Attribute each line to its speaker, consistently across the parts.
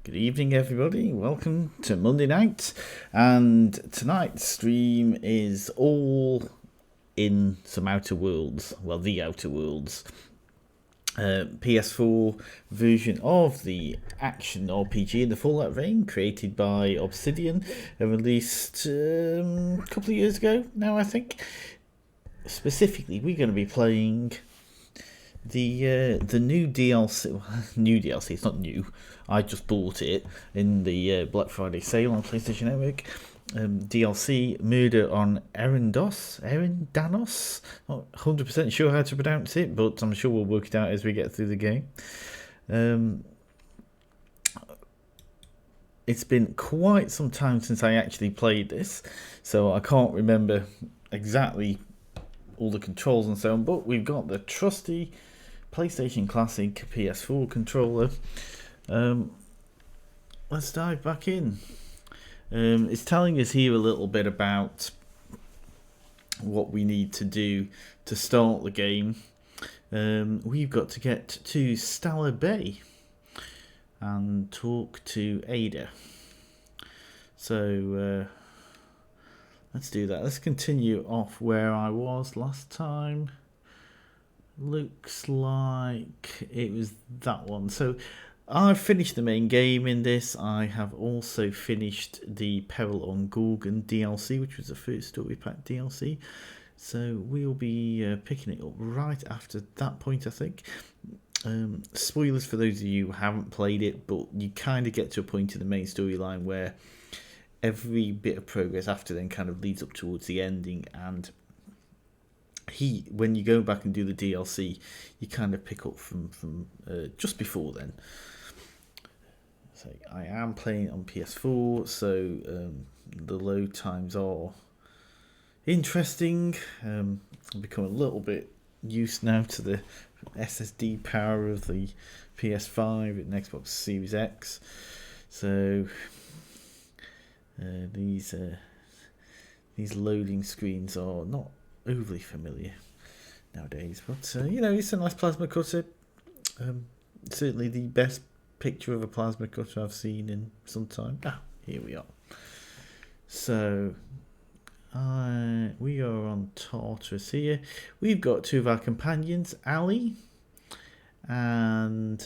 Speaker 1: Good evening, everybody. Welcome to Monday night. And tonight's stream is all in some Outer Worlds. Well, the Outer Worlds. PS4 version of the action RPG in the Fallout vein, created by Obsidian and released a couple of years ago now, I think. Specifically, we're going to be playing the new DLC. Well, new DLC, it's not new. I just bought it in the Black Friday sale on PlayStation Network. DLC Murder on Eridanos. Not 100% sure how to pronounce it, but I'm sure we'll work it out as we get through the game. It's been quite some time since I actually played this, so I can't remember exactly all the controls and so on, but we've got the trusty PlayStation Classic PS4 controller. Let's dive back in. It's telling us here a little bit about what we need to do to start the game. We've got to get to Stalla Bay and talk to Ada. So let's do that. Let's continue off where I was last time. Looks like it was that one. So I've finished the main game in this. I have also finished the Peril on Gorgon DLC, which was the first story pack DLC. So we'll be picking it up right after that point, I think. Spoilers for those of you who haven't played it, but you kind of get to a point in the main storyline where every bit of progress after then kind of leads up towards the ending, and when you go back and do the DLC, you kind of pick up from just before then. So I am playing on PS4, so the load times are interesting. I've become a little bit used now to the SSD power of the PS5 and Xbox Series X. So these loading screens are not overly familiar nowadays, but it's a nice plasma cutter. Certainly the best picture of a plasma cutter I've seen in some time. Here we are. So we are on Tartarus here. We've got two of our companions, Ali and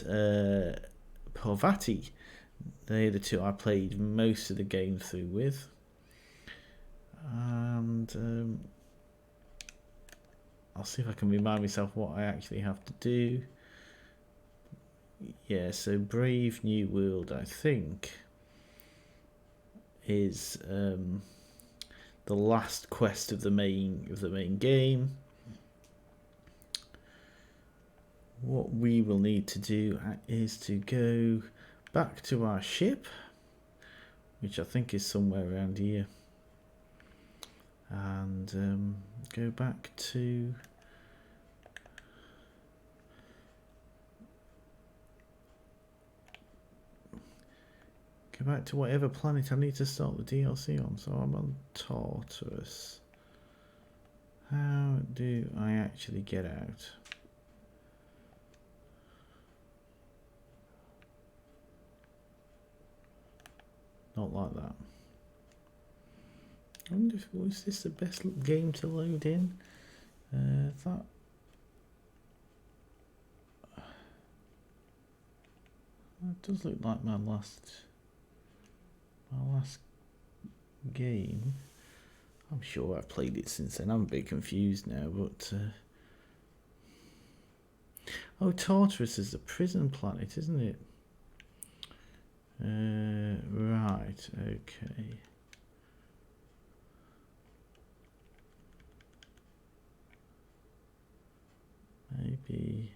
Speaker 1: Parvati. They're the two I played most of the game through with. And I'll see if I can remind myself what I actually have to do. Yeah, so Brave New World, I think, is the last quest of the main game. What we will need to do is to go back to our ship, which I think is somewhere around here, and go back to whatever planet I need to start the DLC on. So I'm on Tartarus. How do I actually get out? Not like that. I wonder if was this the best game to load in? That does look like my last game. I'm sure I've played it since then. I'm a bit confused now, but Tartarus is the prison planet, isn't it? Right, okay. Maybe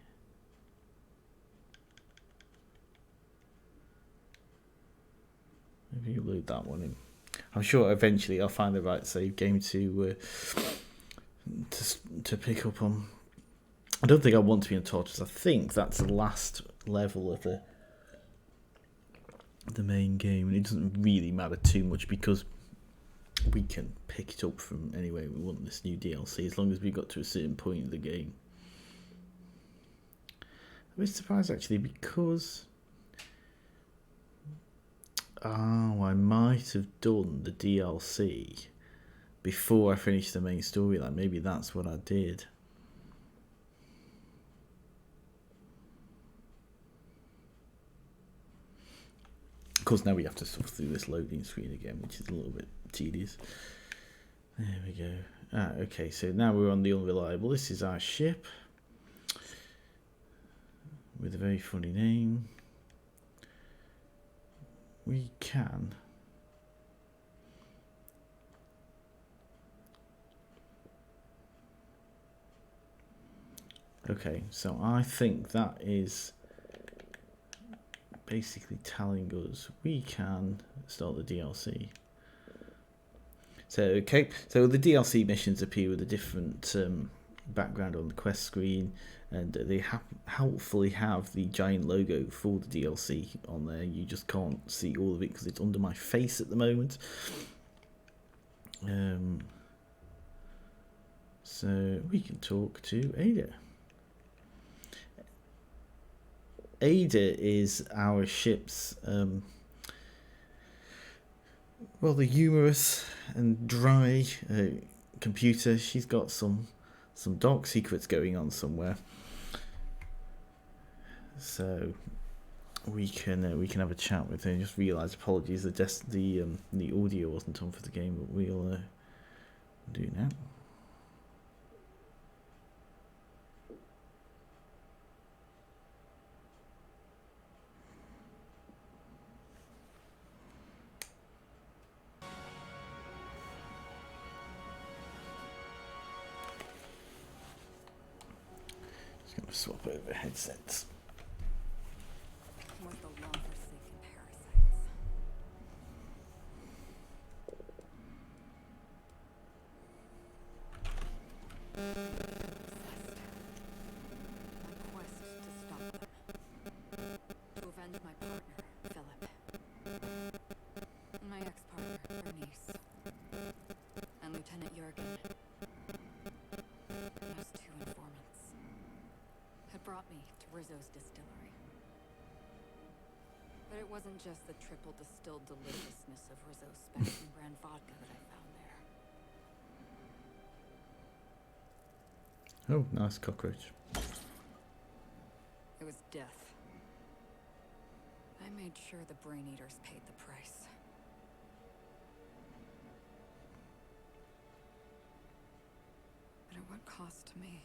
Speaker 1: you load that one in. I'm sure eventually I'll find the right save game to pick up on. I don't think I want to be on Tartarus. I think that's the last level of the main game, and it doesn't really matter too much because we can pick it up from anywhere we want this new DLC as long as we got to a certain point in the game. I'm a bit surprised actually, because Oh, I might have done the DLC before I finished the main storyline. Maybe that's what I did. Of course, now we have to sort through this loading screen again, which is a little bit tedious. There we go. Okay, so now we're on the Unreliable. This is our ship with a very funny name. We can okay, so I think that is basically telling us we can start the DLC. So okay, so the DLC missions appear with a different background on the quest screen, and they helpfully have the giant logo for the DLC on there. You just can't see all of it because it's under my face at the moment. So we can talk to Ada. Ada is our ship's rather humorous and dry computer. She's got some dark secrets going on somewhere. So we can have a chat with her. Just realised, apologies, the audio wasn't on for the game, but we'll do now. Just gonna swap over headsets.
Speaker 2: But it wasn't just the triple distilled deliciousness of Rizzo's Spectrum brand vodka that I found there.
Speaker 1: Oh, nice cockroach.
Speaker 2: It was death. I made sure the Brain Eaters paid the price. But at what cost to me?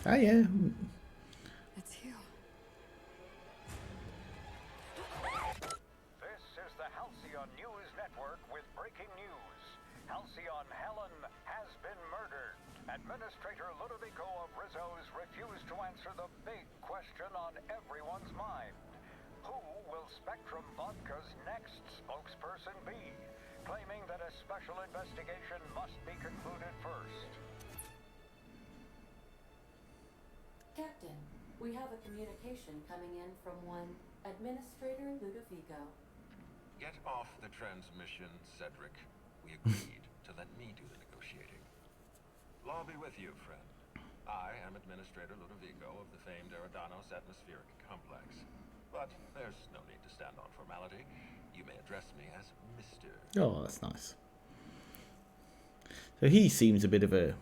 Speaker 1: Ah, yeah.
Speaker 2: It's you.
Speaker 3: This is the Halcyon News Network with breaking news. Halcyon Helen has been murdered. Administrator Ludovico of Rizzo's refused to answer the big question on everyone's mind. Who will Spectrum Vodka's next spokesperson be? Claiming that a special investigation must be concluded first.
Speaker 4: Captain, we have a communication coming in from one Administrator Ludovico.
Speaker 5: Get off the transmission, Cedric. We agreed to let me do the negotiating. Law be with you, friend. I am Administrator Ludovico of the famed Eridanos atmospheric complex. But there's no need to stand on formality. You may address me as Mr.
Speaker 1: Oh, that's nice. So he seems a bit of a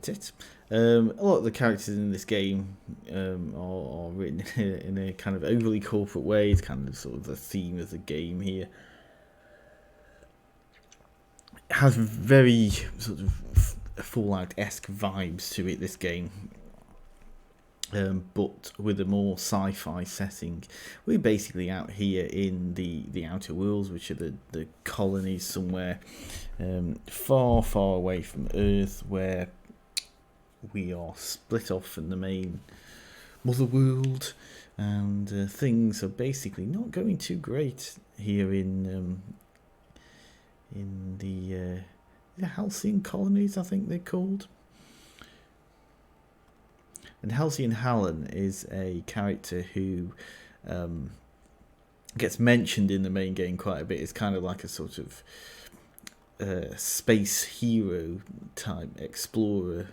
Speaker 1: tit. A lot of the characters in this game are written in a kind of overly corporate way. It's kind of sort of the theme of the game here. It has very sort of Fallout-esque vibes to it, this game. But with a more sci-fi setting. We're basically out here in the outer worlds, which are the colonies somewhere far, far away from Earth, where we are split off from the main mother world, and things are basically not going too great here in the Halcyon colonies, I think they're called. And Halcyon Hallen is a character who gets mentioned in the main game quite a bit. It's kind of like a sort of space hero type explorer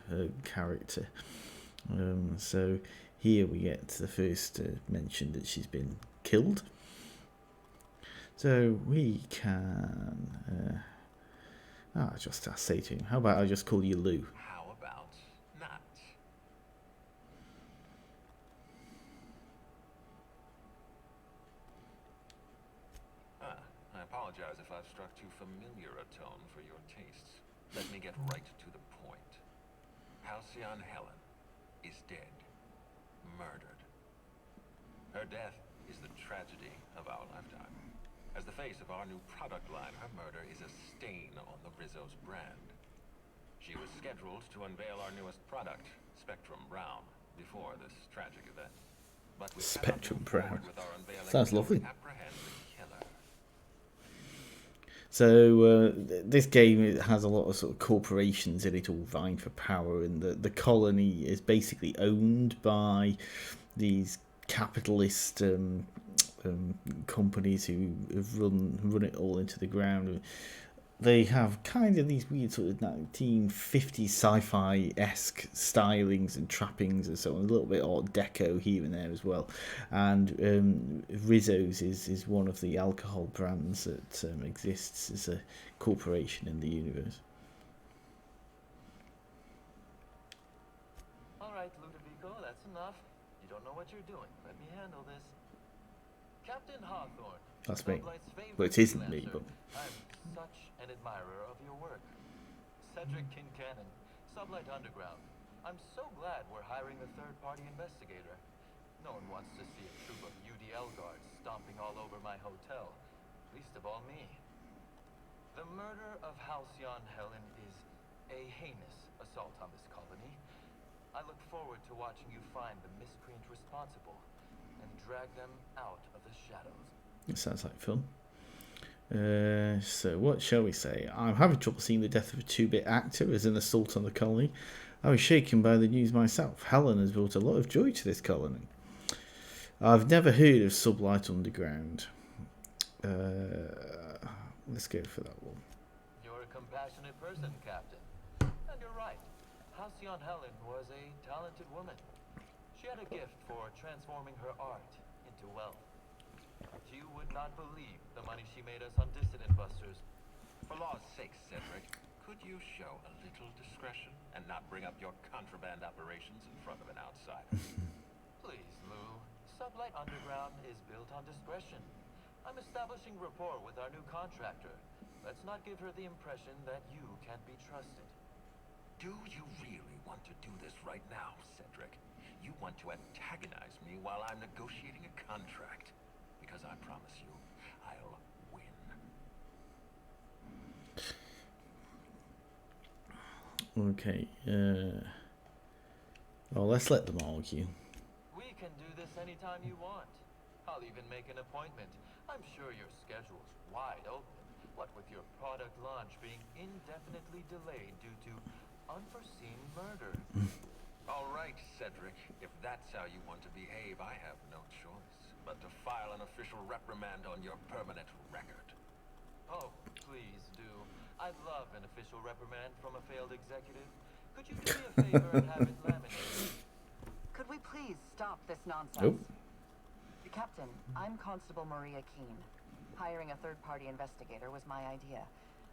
Speaker 1: character. So here we get the first mention that she's been killed. So we can just say to him, how about I just call you Lou?
Speaker 5: How about not? I apologize if I've struck too familiar a tone for your tastes. Let me get right to the point. Halcyon Helen is dead. Murdered. Her death is the tragedy of our lifetime. As the face of our new product line, her murder is a stain on the Rizzo's brand. She was scheduled to unveil our newest product, Spectrum Brown, before this tragic event. But we
Speaker 1: Spectrum Brown.
Speaker 5: with our unveiling
Speaker 1: Sounds lovely.
Speaker 5: apprehend the killer.
Speaker 1: So this game has a lot of sort of corporations in it, all vying for power, and the colony is basically owned by these capitalist companies who have run it all into the ground. They have kind of these weird sort of 1950s sci-fi-esque stylings and trappings and so on, a little bit Art Deco here and there as well. And Rizzo's is one of the alcohol brands that exists as a corporation in the universe.
Speaker 6: All right, Ludovico, that's enough. You don't know what you're doing. Let me handle this. Captain Hawthorne.
Speaker 1: That's me.
Speaker 6: Sublight's favorite
Speaker 1: Well, it isn't me,
Speaker 6: freelancer.
Speaker 1: but
Speaker 6: I'm such an admirer of your work. Cedric Kincannon, Sublight Underground. I'm so glad we're hiring a third-party investigator. No one wants to see a troop of UDL guards stomping all over my hotel. Least of all me. The murder of Halcyon Helen is a heinous assault on this colony. I look forward to watching you find the miscreant responsible and drag them out of the shadows.
Speaker 1: it sounds like fun. So what shall we say? I'm having trouble seeing the death of a 2-bit actor as an assault on the colony. I was shaken by the news myself. Helen has brought a lot of joy to this colony. I've never heard of Sublight Underground. Let's go for that one.
Speaker 6: You're a compassionate person, Captain. And you're right. Halcyon Helen was a talented woman. She had a gift for transforming her art into wealth. You would not believe the money she made us on Dissident Busters.
Speaker 5: For law's sake, Cedric, could you show a little discretion and not bring up your contraband operations in front of an outsider?
Speaker 6: Please, Lou. Sublight Underground is built on discretion. I'm establishing rapport with our new contractor. Let's not give her the impression that you can't be trusted.
Speaker 5: Do you really want to do this right now, Cedric? You want to antagonize me while I'm negotiating a contract? Because I promise you, I'll win.
Speaker 1: Okay. Well, let's let them argue.
Speaker 6: We can do this anytime you want. I'll even make an appointment. I'm sure your schedule's wide open. What with your product launch being indefinitely delayed due to unforeseen murder.
Speaker 5: All right, Cedric. If that's how you want to behave, I have no choice but to file an official reprimand on your permanent record.
Speaker 6: Oh, please do. I'd love an official reprimand from a failed executive. Could you do me a favor and have it laminated?
Speaker 2: Could we please stop this nonsense?
Speaker 1: Nope.
Speaker 2: Captain, I'm Constable Maria Keene. Hiring a third-party investigator was my idea.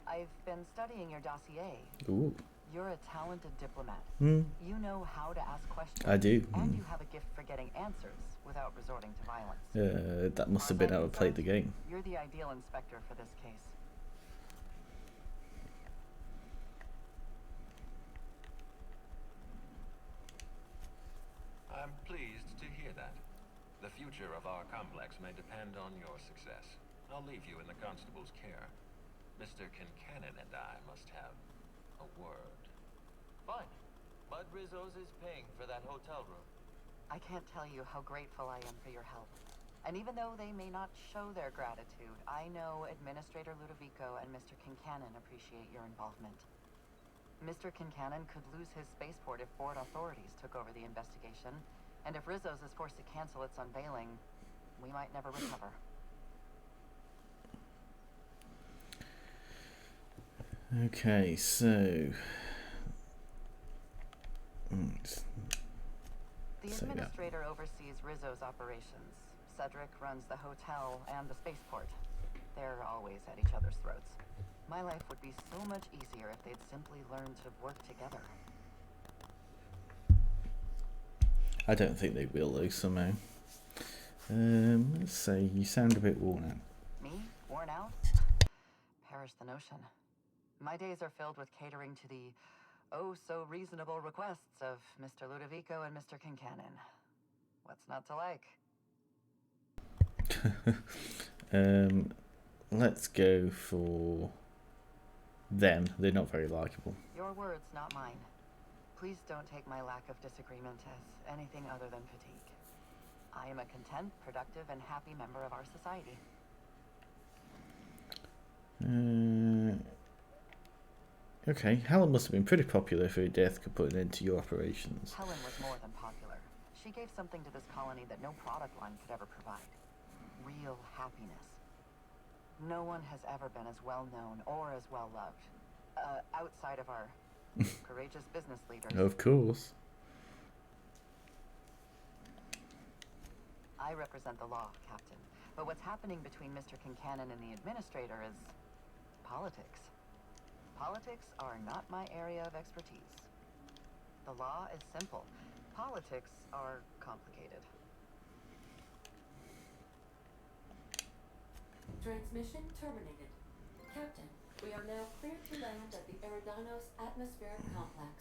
Speaker 2: I've been studying your dossier.
Speaker 1: Ooh.
Speaker 2: You're a talented diplomat.
Speaker 1: Hmm.
Speaker 2: You know how to ask questions.
Speaker 1: I do.
Speaker 2: And you have a gift for getting answers without resorting to violence.
Speaker 1: That must have been how I played the game.
Speaker 2: You're the ideal inspector for this case.
Speaker 5: I'm pleased to hear that. The future of our complex may depend on your success. I'll leave you in the constable's care. Mr. Kincannon and I must have a word.
Speaker 6: Fine. Mud Rizzo's is paying for that hotel room.
Speaker 2: I can't tell you how grateful I am for your help. And even though they may not show their gratitude, I know Administrator Ludovico and Mr. Kincannon appreciate your involvement. Mr. Kincannon could lose his spaceport if Ford authorities took over the investigation, and if Rizzo's is forced to cancel its unveiling, we might never recover.
Speaker 1: Okay, so
Speaker 2: The administrator oversees Rizzo's operations. Cedric runs the hotel and the spaceport. They're always at each other's throats. My life would be so much easier if they'd simply learn to work together.
Speaker 1: I don't think they will though somehow. Let's say you sound a bit worn out.
Speaker 2: Me? Worn out? Perish the notion. My days are filled with catering to the oh-so-reasonable requests of Mr. Ludovico and Mr. Kincannon. What's not to like?
Speaker 1: Let's go for them. They're not very likable.
Speaker 2: Your words, not mine. Please don't take my lack of disagreement as anything other than fatigue. I am a content, productive, and happy member of our society.
Speaker 1: Okay, Helen must have been pretty popular if her death could put an end to your operations.
Speaker 2: Helen was more than popular. She gave something to this colony that no product line could ever provide. Real happiness. No one has ever been as well known or as well loved. Outside of our courageous business leaders.
Speaker 1: Of course.
Speaker 2: I represent the law, Captain. But what's happening between Mr. Kincannon and the administrator is politics. Politics are not my area of expertise. The law is simple. Politics are complicated.
Speaker 4: Transmission terminated. Captain, we are now clear to land at the Eridanos atmospheric complex.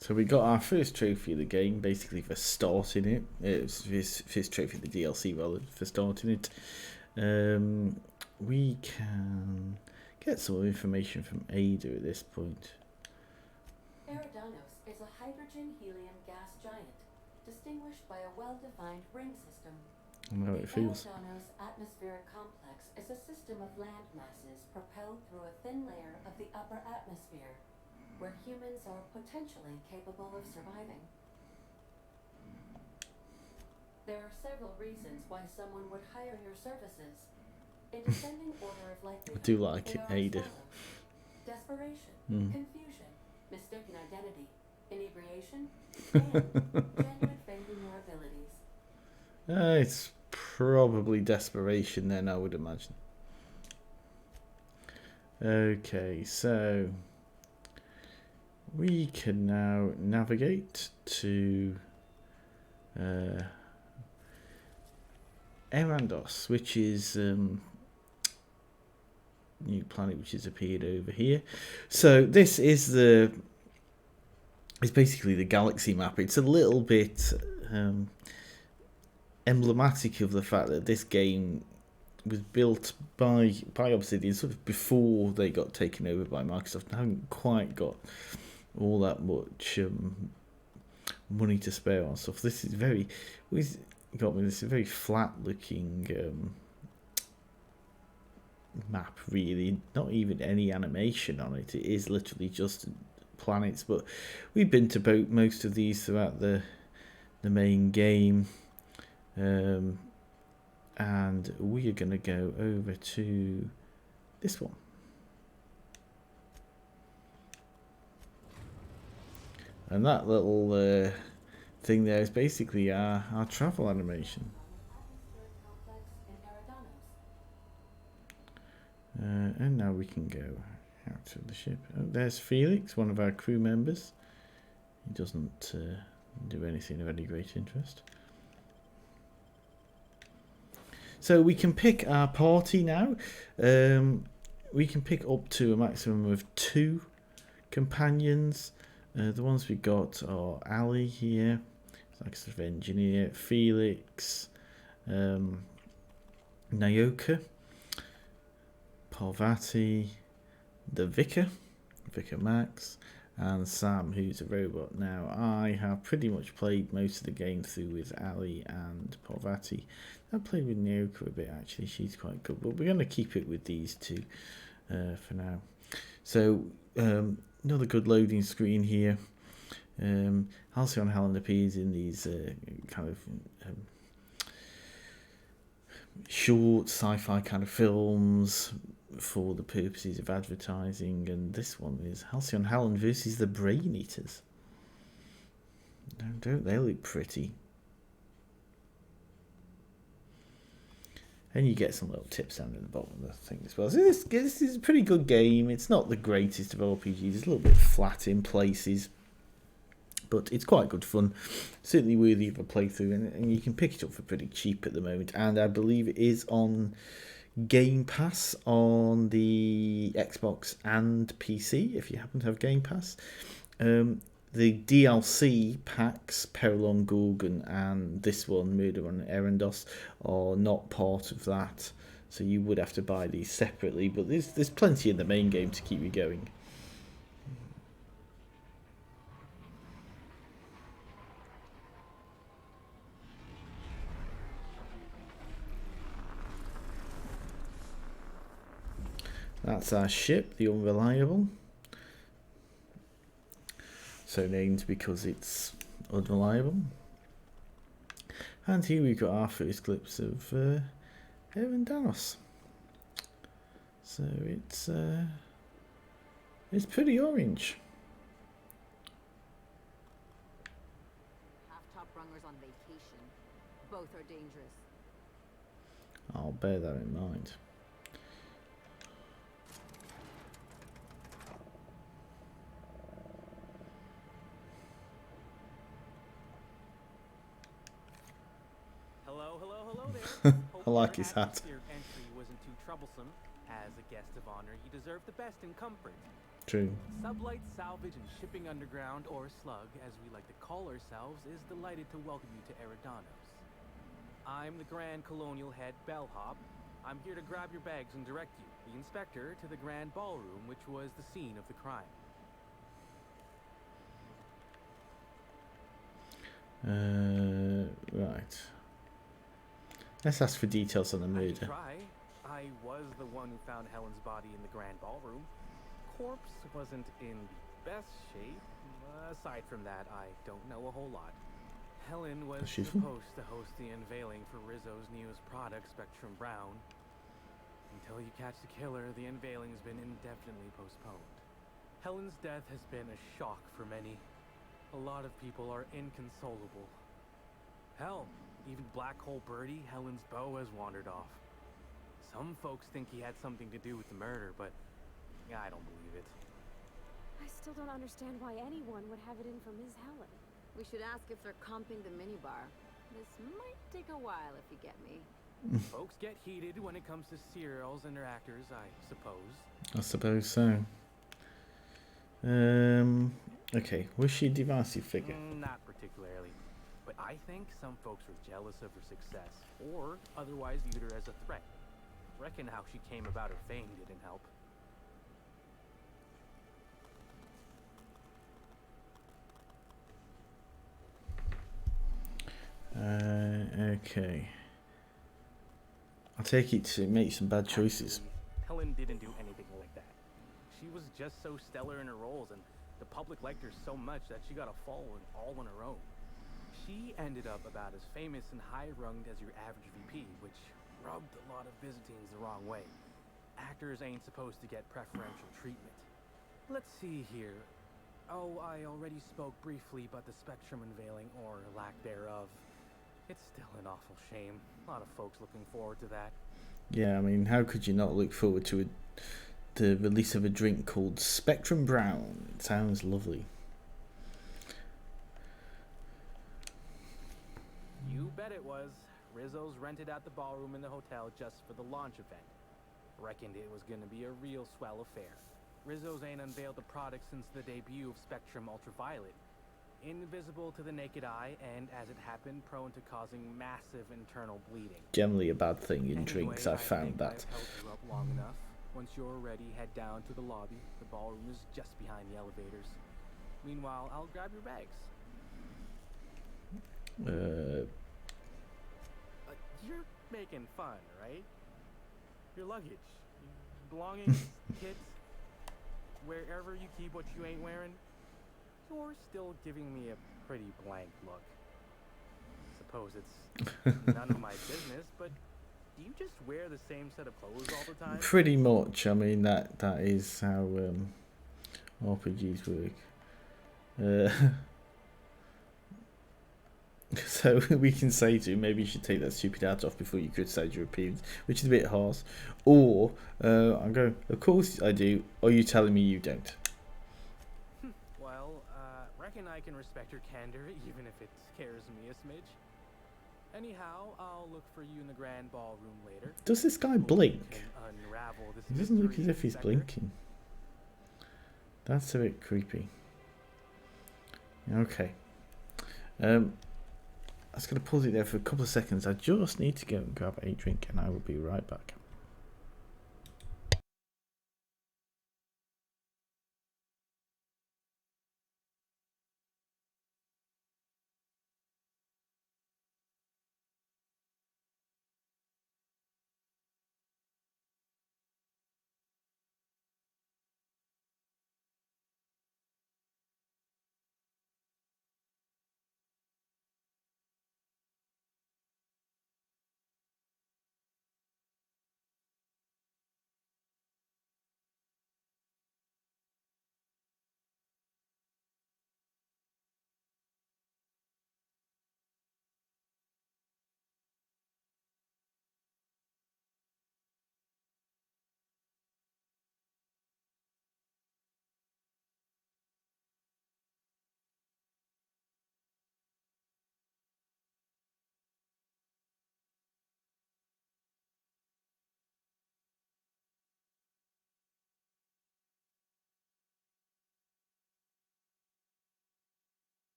Speaker 1: So we got our first trophy of the game, basically for starting it. It was his first trophy of the DLC, rather, for starting it. We can get some information from Ada at this point.
Speaker 4: Eridanos is a hydrogen-helium gas giant, distinguished by a well-defined ring system.
Speaker 1: And how it feels.
Speaker 4: The Eridanos atmospheric complex is a system of land masses propelled through a thin layer of the upper atmosphere, where humans are potentially capable of surviving. There are several reasons why someone would hire your services. In descending order of likelihood,
Speaker 1: I do like
Speaker 4: they are
Speaker 1: Ada.
Speaker 4: as follows: desperation, confusion, mistaken identity, inebriation, and genuine faith in your abilities.
Speaker 1: It's probably desperation then, I would imagine. Okay, so we can now navigate to Eridanos, which is new planet which has appeared over here. So this is it's basically the galaxy map. It's a little bit emblematic of the fact that this game was built by Obsidian sort of before they got taken over by Microsoft. They haven't quite got all that much money to spare on stuff. This is this is a very flat looking map, really. Not even any animation on it. It is literally just planets, but we've been to most of these throughout the main game. And we are going to go over to this one. And that little thing there is basically our travel animation. And now we can go out of the ship. Oh, there's Felix, one of our crew members. He doesn't do anything of any great interest. So we can pick our party now. We can pick up to a maximum of 2 companions. The ones we got are Ali here, like a sort of engineer, Felix, Nayoka, Parvati, the Vicar Max, and Sam, who's a robot. Now, I have pretty much played most of the game through with Ali and Parvati. I've played with Nayoka a bit, actually. She's quite good, but we're going to keep it with these two for now. So, another good loading screen here. Halcyon Helen appears in these kind of short sci-fi kind of films for the purposes of advertising, and this one is Halcyon Helen versus the Brain Eaters. Don't they look pretty? And you get some little tips down at the bottom of the thing as well. So this is a pretty good game. It's not the greatest of RPGs. It's a little bit flat in places, but it's quite good fun. Certainly worthy of a playthrough, and you can pick it up for pretty cheap at the moment. And I believe it is on Game Pass on the Xbox and PC, if you happen to have Game Pass. The DLC packs, Peril on Gorgon and this one, Murder on Eridanos, are not part of that. So you would have to buy these separately, but there's plenty in the main game to keep you going. That's our ship, the Unreliable. So named because it's unreliable. And here we've got our first glimpse of Eridanos. So it's pretty orange.
Speaker 7: Half top rungers on vacation. Both are dangerous.
Speaker 1: I'll bear that in mind.
Speaker 8: Hello there.
Speaker 1: I like his hat.
Speaker 8: Your entry wasn't too troublesome. As a guest of honor, you deserve the best in comfort.
Speaker 1: True.
Speaker 8: Sublight Salvage and Shipping Underground, or Slug, as we like to call ourselves, is delighted to welcome you to Eridanos. I'm the Grand Colonial Head Bellhop. I'm here to grab your bags and direct you, the inspector, to the Grand Ballroom, which was the scene of the crime.
Speaker 1: Right. Let's ask for details on the
Speaker 8: I
Speaker 1: murder.
Speaker 8: can try. I was the one who found Helen's body in the Grand Ballroom. Corpse wasn't in the best shape. Aside from that, I don't know a whole lot. Helen was supposed to host the unveiling for Rizzo's newest product, Spectrum Brown. Until you catch the killer, the unveiling's been indefinitely postponed. Helen's death has been a shock for many. A lot of people are inconsolable. Hell, even Black Hole Birdie, Helen's beau, has wandered off. Some folks think he had something to do with the murder, but I don't believe it.
Speaker 7: I still don't understand why anyone would have it in for Ms. Helen. We should ask if they're comping the minibar. This might take a while, if you get me.
Speaker 8: Folks get heated when it comes to serials and their actors, I suppose.
Speaker 1: I suppose so. Okay, was she a divisive figure?
Speaker 8: Not particularly. But I think some folks were jealous of her success, or otherwise viewed her as a threat. Reckon how she came about her fame didn't help.
Speaker 1: Okay. I'll take it to make some bad choices.
Speaker 8: Helen didn't do anything like that. She was just so stellar in her roles, and the public liked her so much that she got a following all on her own. She ended up about as famous and high-runged as your average VP, which rubbed a lot of Byzantines the wrong way. Actors ain't supposed to get preferential treatment. Let's see here. Oh, I already spoke briefly about the Spectrum unveiling, or lack thereof. It's still an awful shame. A lot of folks looking forward to that.
Speaker 1: Yeah, I mean, how could you not look forward to the release of a drink called Spectrum Brown? It sounds lovely.
Speaker 8: You bet it was. Rizzo's rented out the ballroom in the hotel just for the launch event. Reckoned it was gonna be a real swell affair. Rizzo's ain't unveiled the product since the debut of Spectrum Ultraviolet. Invisible to the naked eye, and as it happened, prone to causing massive internal bleeding.
Speaker 1: Generally a bad thing in drinks, I found that.
Speaker 8: I've held you up long enough. Once you're ready, head down to the lobby. The ballroom is just behind the elevators. Meanwhile, I'll grab your bags. You're making fun, right? Your luggage, belongings, kids. wherever you keep what you ain't wearing, you're still giving me a pretty blank look. Suppose it's none of my business, but do you just wear the same set of clothes all the time?
Speaker 1: Pretty much. I mean, that is how RPGs work. So we can say to you, maybe you should take that stupid hat off before you criticise your appearance, which is a bit harsh. Or I'm going, of course I do. Or are you telling me you don't?
Speaker 8: Well, reckon I can respect your candor, even if it scares me a smidge. Anyhow, I'll look for you in the grand ballroom later.
Speaker 1: Does this guy blink?
Speaker 8: Unravel this
Speaker 1: He doesn't look
Speaker 8: mystery,
Speaker 1: as if he's
Speaker 8: Inspector.
Speaker 1: blinking. That's a bit creepy. Okay. I'm just going to pause it there for a couple of seconds. I just need to go and grab a drink and I will be right back.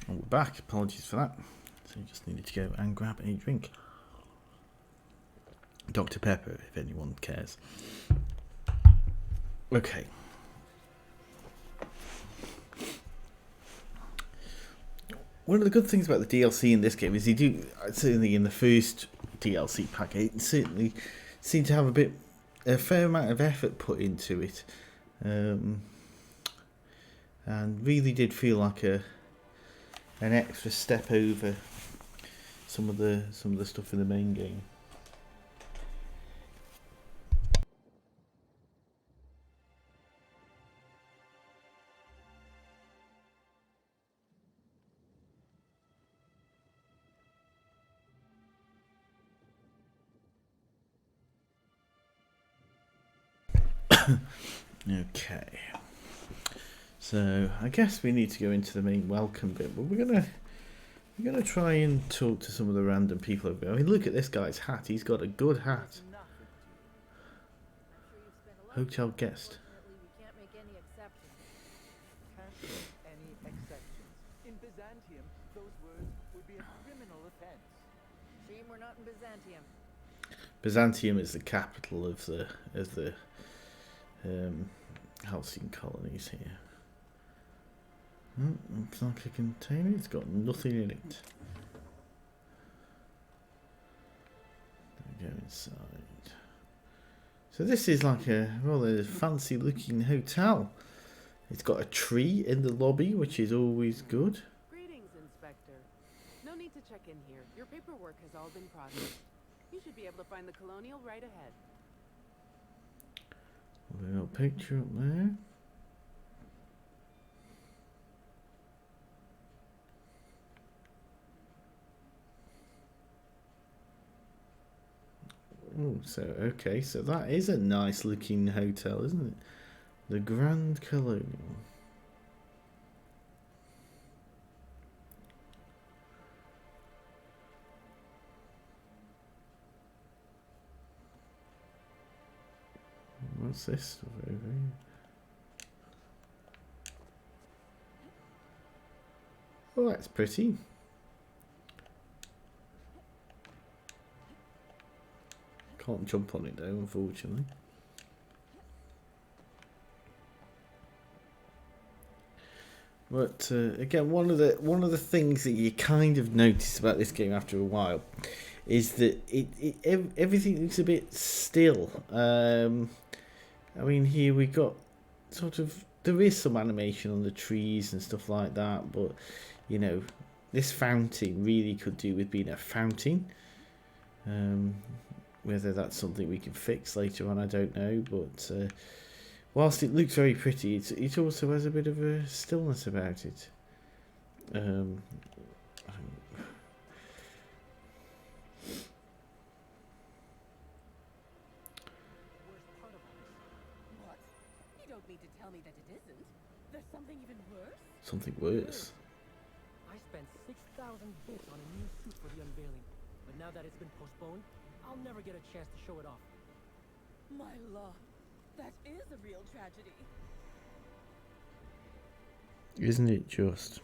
Speaker 1: And we're back. Apologies for that. So you just needed to go and grab a drink. Dr. Pepper, if anyone cares. Okay. One of the good things about the DLC in this game is certainly in the first DLC pack, it certainly seemed to have a fair amount of effort put into it. And really did feel like an extra step over some of the stuff in the main game. Okay. So I guess we need to go into the main welcome bit, but we're gonna try and talk to some of the random people over there. I mean, look at this guy's hat. He's got a good hat. Hotel guest.
Speaker 9: Unfortunately, we can't make any exceptions. Can't make any exceptions. In Byzantium, those words would be a criminal offense.
Speaker 2: Shame we're not in Byzantium.
Speaker 1: Byzantium is the capital of the Halcyon colonies here. Looks like a container. It's got nothing in it. Go inside. So this is like a rather fancy looking hotel. It's got a tree in the lobby, which is always good.
Speaker 10: Greetings, Inspector. No need to check in here. Your paperwork has all been processed. You should be able to find the Colonial right ahead.
Speaker 1: A little picture up there. Oh, so okay, so that is a nice looking hotel, isn't it? The Grand Colonial. What's this stuff over here? Oh, that's pretty. Can't jump on it though, unfortunately. But again, one of the things that you kind of notice about this game after a while is that everything looks a bit still. I mean, here we got sort of, there is some animation on the trees and stuff like that, but you know, this fountain really could do with being a fountain. Whether that's something we can fix later on, I don't know. But whilst it looks very pretty, it also has a bit of a stillness about it.
Speaker 10: What? You don't mean to tell me that it isn't. There's something even worse?
Speaker 1: Something worse.
Speaker 11: I spent 6,000 bits on a new suit for the unveiling, but now that it's been postponed, I'll never get a chance to show it off.
Speaker 10: My lord, that is a real tragedy.
Speaker 1: Isn't it just?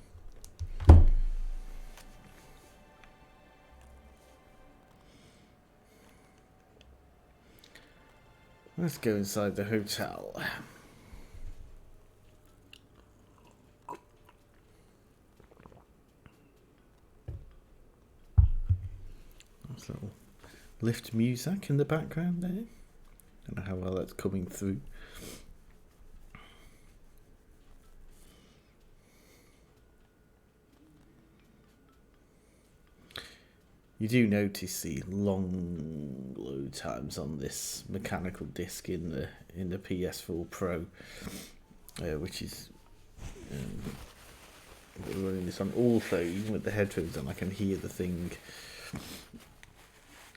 Speaker 1: Let's go inside the hotel. Nice little lift music in the background there. Don't know how well that's coming through. You do notice the long load times on this mechanical disc in the PS4 Pro, which is running this on. Also, even with the headphones on, I can hear the thing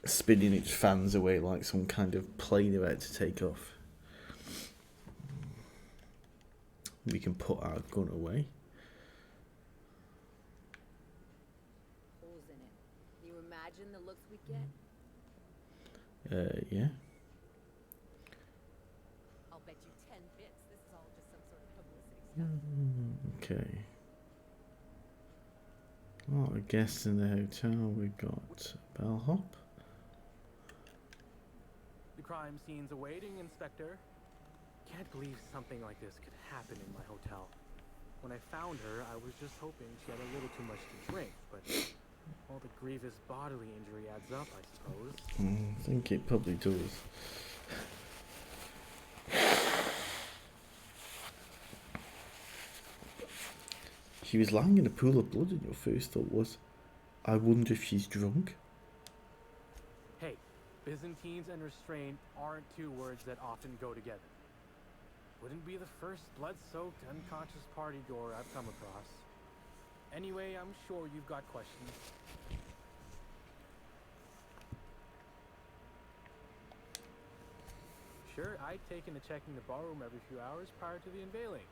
Speaker 1: spinning its fans away like some kind of plane about to take off. We can put our gun away.
Speaker 7: Holes in it. You imagine the looks we get?
Speaker 1: Yeah.
Speaker 7: I'll bet you 10 bits this is all just some sort of publicity stunt.
Speaker 1: Okay. Well, I guess in the hotel we got bellhop.
Speaker 8: The crime scene's awaiting, Inspector. Can't believe something like this could happen in my hotel. When I found her, I was just hoping she had a little too much to drink, but all the grievous bodily injury adds up, I suppose.
Speaker 1: I think it probably does. She was lying in a pool of blood and your first thought was, I wonder if she's drunk?
Speaker 8: Hey, Byzantines and restraint aren't two words that often go together. Wouldn't be the first blood-soaked, unconscious party-goer I've come across. Anyway, I'm sure you've got questions. Sure, I'd taken to checking the ballroom every few hours prior to the unveiling.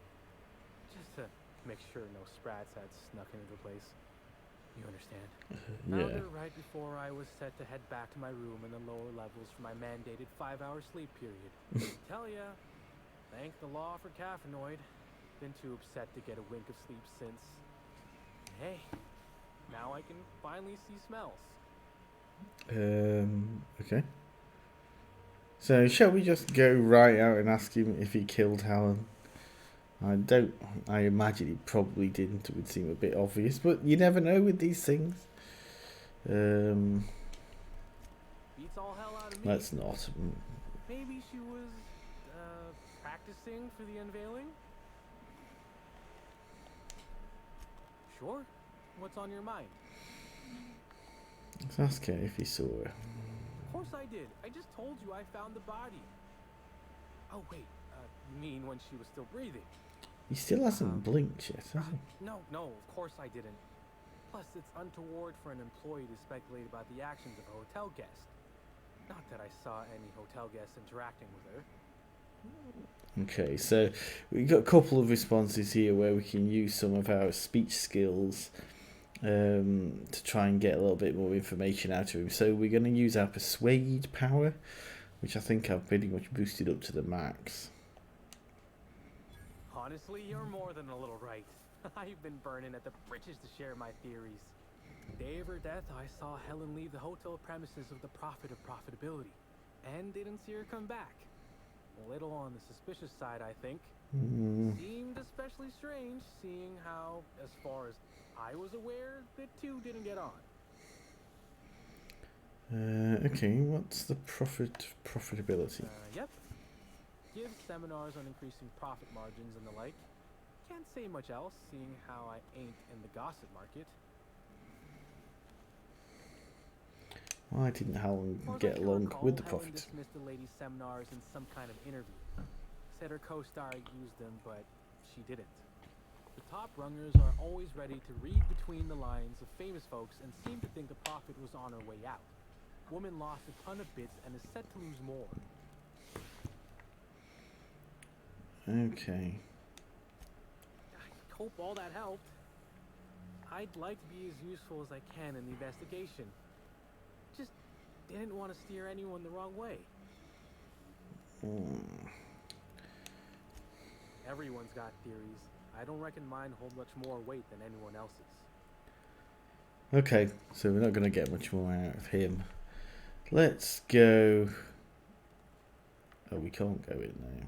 Speaker 8: Just to make sure no sprats had snuck into the place. You understand? Found
Speaker 1: Yeah.
Speaker 8: her right before I was set to head back to my room in the lower levels for my mandated 5-hour sleep period. Tell ya, thank the law for caffeinoid. Been too upset to get a wink of sleep since. Hey, now I can finally see smells.
Speaker 1: Okay. So shall we just go right out and ask him if he killed Helen? I imagine he probably didn't. It would seem a bit obvious, but you never know with these things.
Speaker 8: Beats all hell out of me.
Speaker 1: Let's not.
Speaker 8: Maybe she was practicing for the unveiling? Sure. What's on your mind?
Speaker 1: Let's ask her if he saw her.
Speaker 8: Of course I did. I just told you I found the body. Oh wait, you mean when she was still breathing?
Speaker 1: He still hasn't blinked yet, has he?
Speaker 8: No, of course I didn't. Plus, it's untoward for an employee to speculate about the actions of a hotel guest. Not that I saw any hotel guests interacting with her.
Speaker 1: Okay, so we've got a couple of responses here where we can use some of our speech skills to try and get a little bit more information out of him. So we're going to use our persuade power, which I think I've pretty much boosted up to the max.
Speaker 8: Honestly, you're more than a little right. I've been burning at the britches to share my theories. The day of her death, I saw Helen leave the hotel premises with the profit of profitability, and didn't see her come back. A little on the suspicious side, I think. Seemed especially strange, seeing how, as far as I was aware, the two didn't get on.
Speaker 1: Okay, what's the profitability?
Speaker 8: Yep. Give seminars on increasing profit margins and the like. Can't say much else, seeing how I ain't in the gossip market.
Speaker 1: Why didn't Helen get along with the
Speaker 8: Helen
Speaker 1: profits?
Speaker 8: dismissed the ladies' seminars in some kind of interview. Said her co-star used them, but she didn't. The top rungers are always ready to read between the lines of famous folks and seem to think the profit was on her way out. Woman lost a ton of bits and is set to lose more.
Speaker 1: Okay.
Speaker 8: I hope all that helped. I'd like to be as useful as I can in the investigation. Just didn't want to steer anyone the wrong way. Everyone's got theories. I don't reckon mine hold much more weight than anyone else's.
Speaker 1: Okay, so we're not going to get much more out of him. Let's go... Oh, we can't go in now.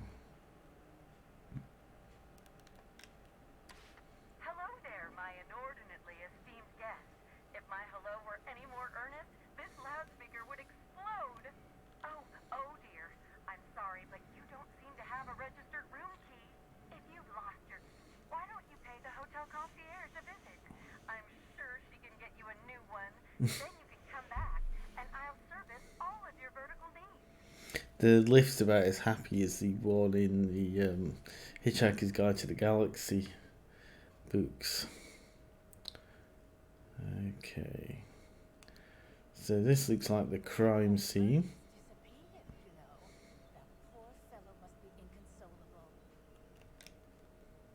Speaker 12: Hello there, my inordinately esteemed guest. If my hello were any more earnest, this loudspeaker would explode. Oh dear. I'm sorry, but you don't seem to have a registered room key. If you've lost your key, why don't you pay the hotel concierge a visit? I'm sure she can get you a new one. Then you can come back, and I'll service all of your vertical needs.
Speaker 1: The lift's about as happy as the one in the Hitchhiker's Guide to the Galaxy books. Okay. So this looks like the crime scene.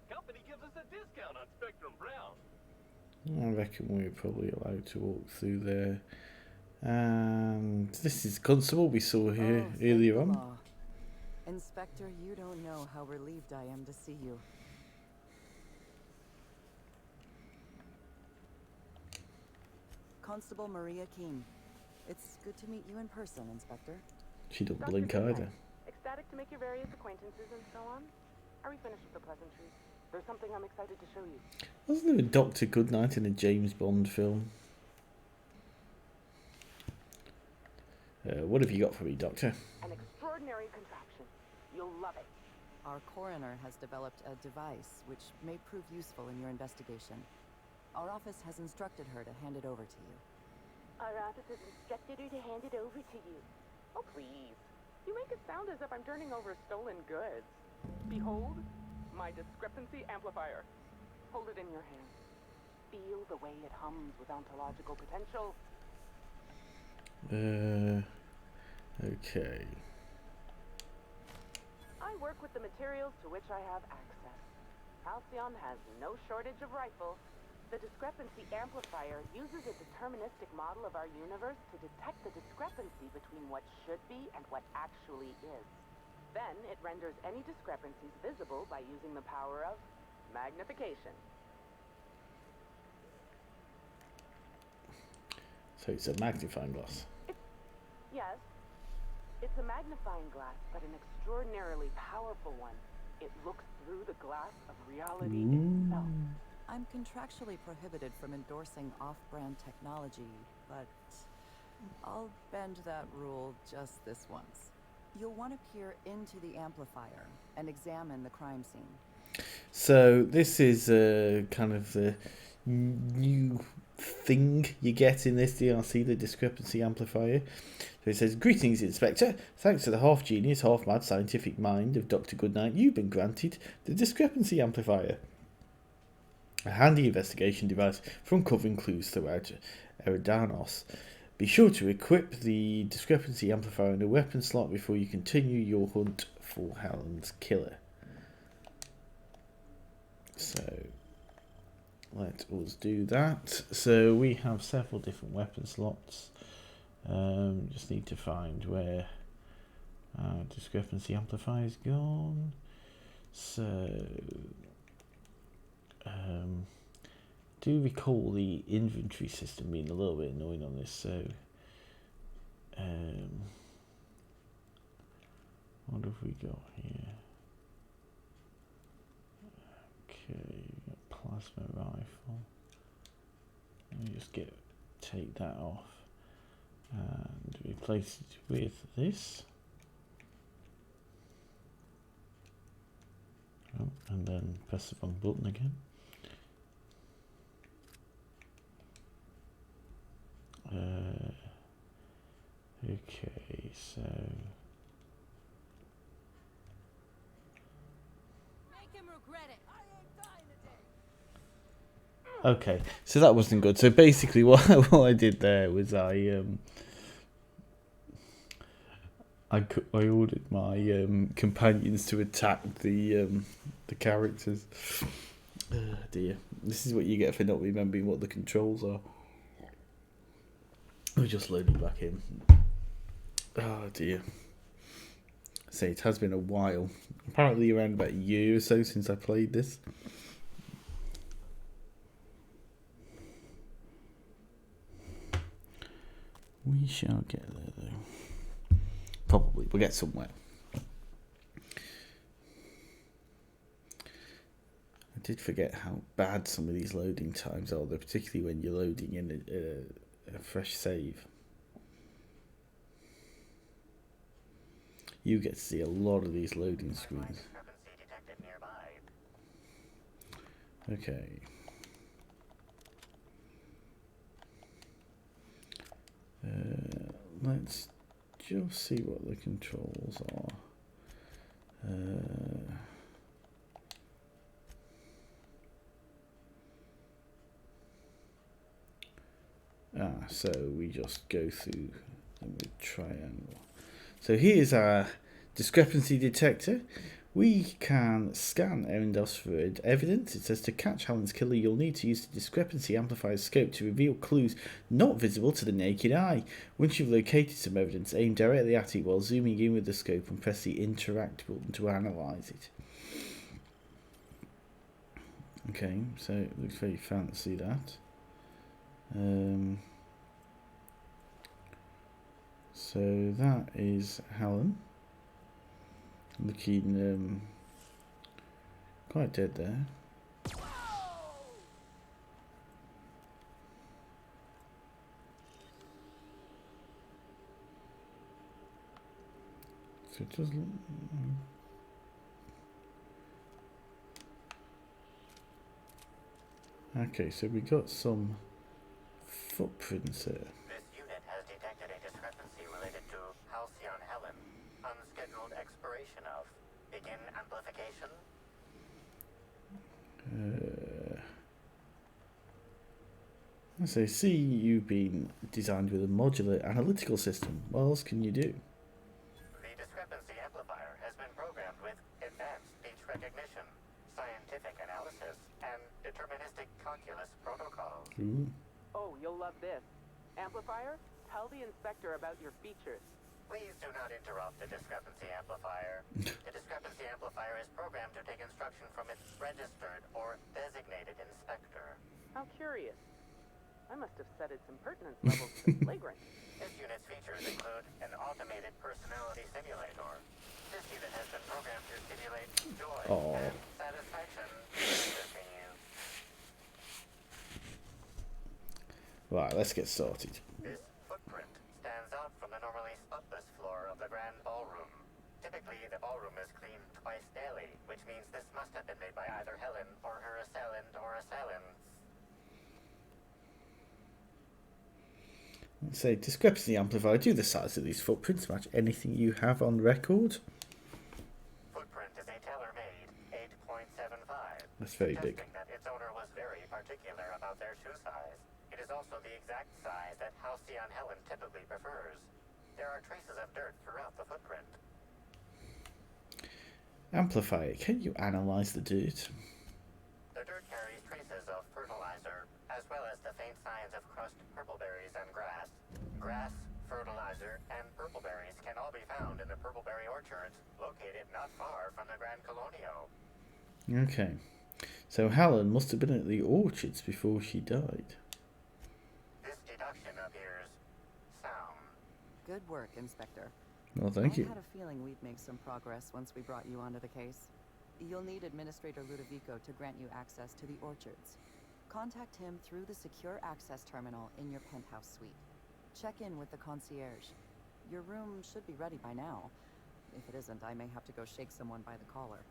Speaker 6: Company gives us a discount on Spectrum Brown.
Speaker 1: I reckon we're probably allowed to walk through there. And this is Constable we saw here earlier on.
Speaker 2: Inspector, you don't know how relieved I am to see you. Constable Maria Keene. It's good to meet you in person, Inspector.
Speaker 1: She don't
Speaker 10: Dr.
Speaker 1: blink
Speaker 10: Goodnight.
Speaker 1: either.
Speaker 10: Ecstatic to make your various acquaintances and so on. Are we finished with the pleasantries? There's something I'm excited to show you.
Speaker 1: Wasn't there a Dr. Goodnight in a James Bond film? What have you got for me, Doctor?
Speaker 10: An extraordinary contraption. You'll love it.
Speaker 2: Our coroner has developed a device which may prove useful in your investigation. Our office has instructed her to hand it over to you.
Speaker 10: Our office has instructed her to hand it over to you. Oh, please. You make it sound as if I'm turning over stolen goods. Behold, my discrepancy amplifier. Hold it in your hand. Feel the way it hums with ontological potential.
Speaker 1: Okay.
Speaker 10: I work with the materials to which I have access. Halcyon has no shortage of rifles. The discrepancy amplifier uses a deterministic model of our universe to detect the discrepancy between what should be and what actually is. Then it renders any discrepancies visible by using the power of magnification.
Speaker 1: So it's a magnifying glass.
Speaker 10: Yes, it's a magnifying glass, but an extraordinarily powerful one. It looks through the glass of reality itself.
Speaker 2: I'm contractually prohibited from endorsing off-brand technology, but I'll bend that rule just this once. You'll want to peer into the amplifier and examine the crime scene.
Speaker 1: So this is kind of the new thing you get in this DRC, the discrepancy amplifier. So it says, "Greetings, Inspector. Thanks to the half-genius, half-mad scientific mind of Dr. Goodnight, you've been granted the discrepancy amplifier. A handy investigation device for uncovering clues throughout Eridanos. Be sure to equip the discrepancy amplifier in a weapon slot before you continue your hunt for Helen's killer." So let us do that. So we have several different weapon slots. Just need to find where our discrepancy amplifier is gone. So do recall the inventory system being a little bit annoying on this. So what have we got here? Okay, plasma rifle. Let me just take that off and replace it with this. Oh, and then press the wrong button again. Okay, so
Speaker 7: Make him regret it. I ain't dying today.
Speaker 1: okay, so that wasn't good. So basically, what I did there was I ordered my companions to attack the characters. Dear, this is what you get for not remembering what the controls are. We're just loading back in. Oh dear. Say it has been a while. Apparently around about a year or so since I played this. We shall get there though. Probably. We'll get somewhere. I did forget how bad some of these loading times are, though, particularly when you're loading in a fresh save. You get to see a lot of these loading screens. Okay. Let's just see what the controls are. So we just go through the triangle. So here's our discrepancy detector. We can scan Eridanos for evidence. It says to catch Helen's killer, you'll need to use the discrepancy amplifier scope to reveal clues not visible to the naked eye. Once you've located some evidence, aim directly at it while zooming in with the scope and press the interact button to analyse it. Okay, so it looks very fancy, that. So that is Helen. Looking quite dead there. So it does look... Okay, so we got some footprints here.
Speaker 13: This unit has detected a discrepancy related to Halcyon Helen. Unscheduled expiration of. Begin amplification.
Speaker 1: As I see, you've been designed with a modular analytical system. What else can you do?
Speaker 13: The discrepancy amplifier has been programmed with recognition, scientific analysis, and deterministic calculus protocols.
Speaker 1: Ooh.
Speaker 10: Oh, you'll love this. Amplifier, tell the inspector about your features.
Speaker 13: Please do not interrupt the discrepancy amplifier. The discrepancy amplifier is programmed to take instruction from its registered or designated inspector.
Speaker 10: How curious. I must have set its impertinence levels to flagrant.
Speaker 13: This unit's features include an automated personality simulator. This unit has been programmed to stimulate joy and satisfaction.
Speaker 1: Right, let's get started.
Speaker 13: This footprint stands out from the normally spotless floor of the grand ballroom. Typically, the ballroom is cleaned twice daily, which means this must have been made by either Helen or her assailant or assailants.
Speaker 1: Let's say discrepancy amplifier. Do the size of these footprints match anything you have on record?
Speaker 13: Footprint is a tailor-made 8.75.
Speaker 1: That's very big.
Speaker 13: Suggesting that its owner was very particular about their shoe size. It is also the exact size that Halcyon Helen typically prefers. There are traces of dirt throughout the footprint.
Speaker 1: Amplifier, can you analyze the dirt?
Speaker 13: The dirt carries traces of fertilizer, as well as the faint signs of crushed purpleberries and grass. Grass, fertilizer, and purpleberries can all be found in the purpleberry orchards, located not far from the Grand Colonio.
Speaker 1: Okay. So Helen must have been at the orchards before she died.
Speaker 13: This deduction appears sound.
Speaker 2: Good work, Inspector.
Speaker 1: Well, thank you.
Speaker 2: I had a feeling we'd make some progress once we brought you onto the case. You'll need Administrator Ludovico to grant you access to the orchards. Contact him through the secure access terminal in your penthouse suite. Check in with the concierge. Your room should be ready by now. If it isn't, I may have to go shake someone by the collar.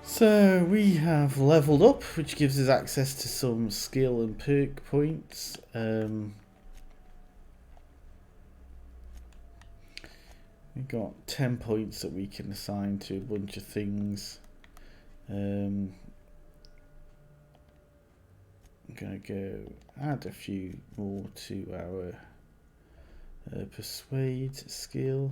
Speaker 1: So we have leveled up, which gives us access to some skill and perk points. We've got 10 points that we can assign to a bunch of things. I'm going to go add a few more to our persuade skill.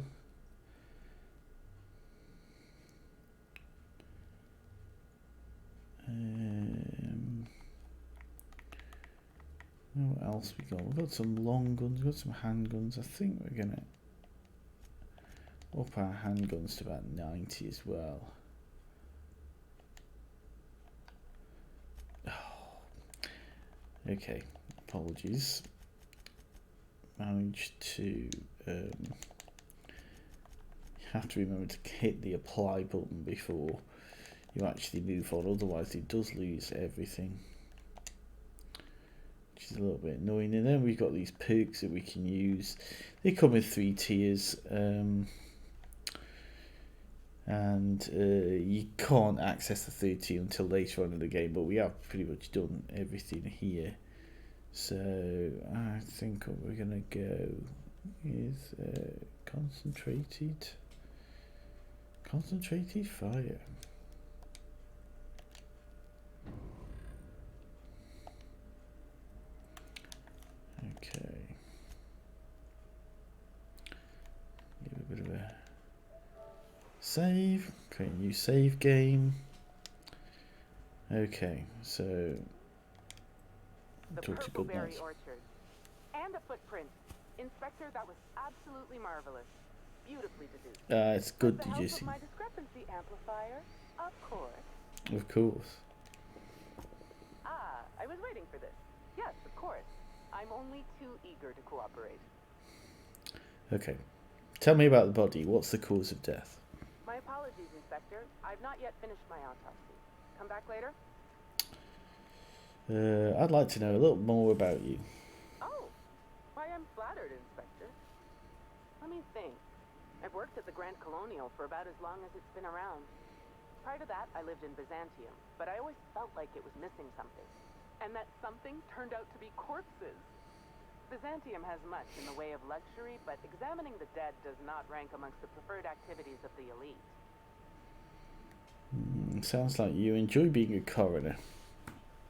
Speaker 1: What else we got? We've got some long guns, we've got some handguns. I think we're going to up our handguns to about 90 as well. Okay, apologies. Managed to you have to remember to hit the apply button before you actually move on, otherwise it does lose everything, which is a little bit annoying. And then we've got these perks that we can use. They come with 3 tiers, and you can't access the 3rd tier until later on in the game, but we have pretty much done everything here. So I think what we're gonna go is concentrated fire. Okay. Give a bit of a save. Create a new save game. Okay, so
Speaker 10: The
Speaker 1: talk to good
Speaker 10: Purpleberry
Speaker 1: nights.
Speaker 10: Orchard. And a footprint. Inspector, that was absolutely marvelous. Beautifully deduced.
Speaker 1: It's good
Speaker 10: With the help of
Speaker 1: deducing.
Speaker 10: my discrepancy amplifier, of course.
Speaker 1: Of course.
Speaker 10: Ah, I was waiting for this. Yes, of course. I'm only too eager to cooperate.
Speaker 1: Okay. Tell me about the body. What's the cause of death?
Speaker 10: My apologies, Inspector. I've not yet finished my autopsy. Come back later?
Speaker 1: I'd like to know a little more about you.
Speaker 10: Oh, why, I'm flattered, Inspector. Let me think. I've worked at the Grand Colonial for about as long as it's been around. Prior to that, I lived in Byzantium, but I always felt like it was missing something. And that something turned out to be corpses. Byzantium has much in the way of luxury, but examining the dead does not rank amongst the preferred activities of the elite.
Speaker 1: Sounds like you enjoy being a coroner.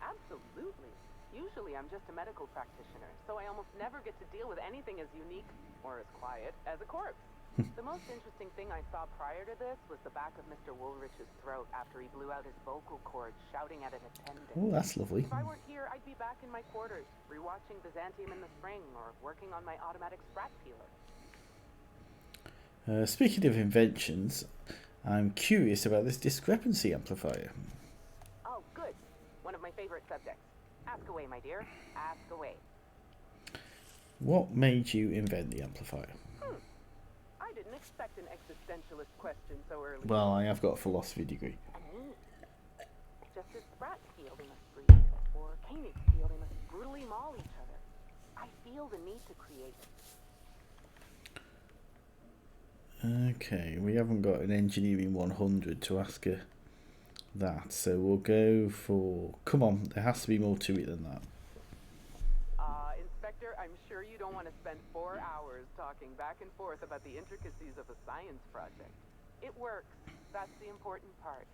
Speaker 10: Absolutely. Usually I'm just a medical practitioner, so I almost never get to deal with anything as unique, or as quiet, as a corpse. The most interesting thing I saw prior to this was the back of Mr. Woolrich's throat after he blew out his vocal cords shouting at an attendant.
Speaker 1: Oh, that's lovely.
Speaker 10: If I weren't here, I'd be back in my quarters, rewatching Byzantium in the spring or working on my automatic sprat peeler.
Speaker 1: Speaking of inventions, I'm curious about this discrepancy amplifier.
Speaker 10: Oh, good. One of my favorite subjects. Ask away, my dear. Ask away.
Speaker 1: What made you invent the amplifier?
Speaker 10: I didn't expect an existentialist question so early.
Speaker 1: Well, I have got a philosophy degree.
Speaker 10: Just as sprats feel they must breathe, or canics feel they must brutally maul each other. I feel the need to create.
Speaker 1: Okay, we haven't got an engineering 100 to ask her that, so we'll go for... Come on, there has to be more to it than that.
Speaker 10: Inspector, I'm sure you don't want to spend 4 hours talking back and forth about the intricacies of a science project. It works. That's the important part.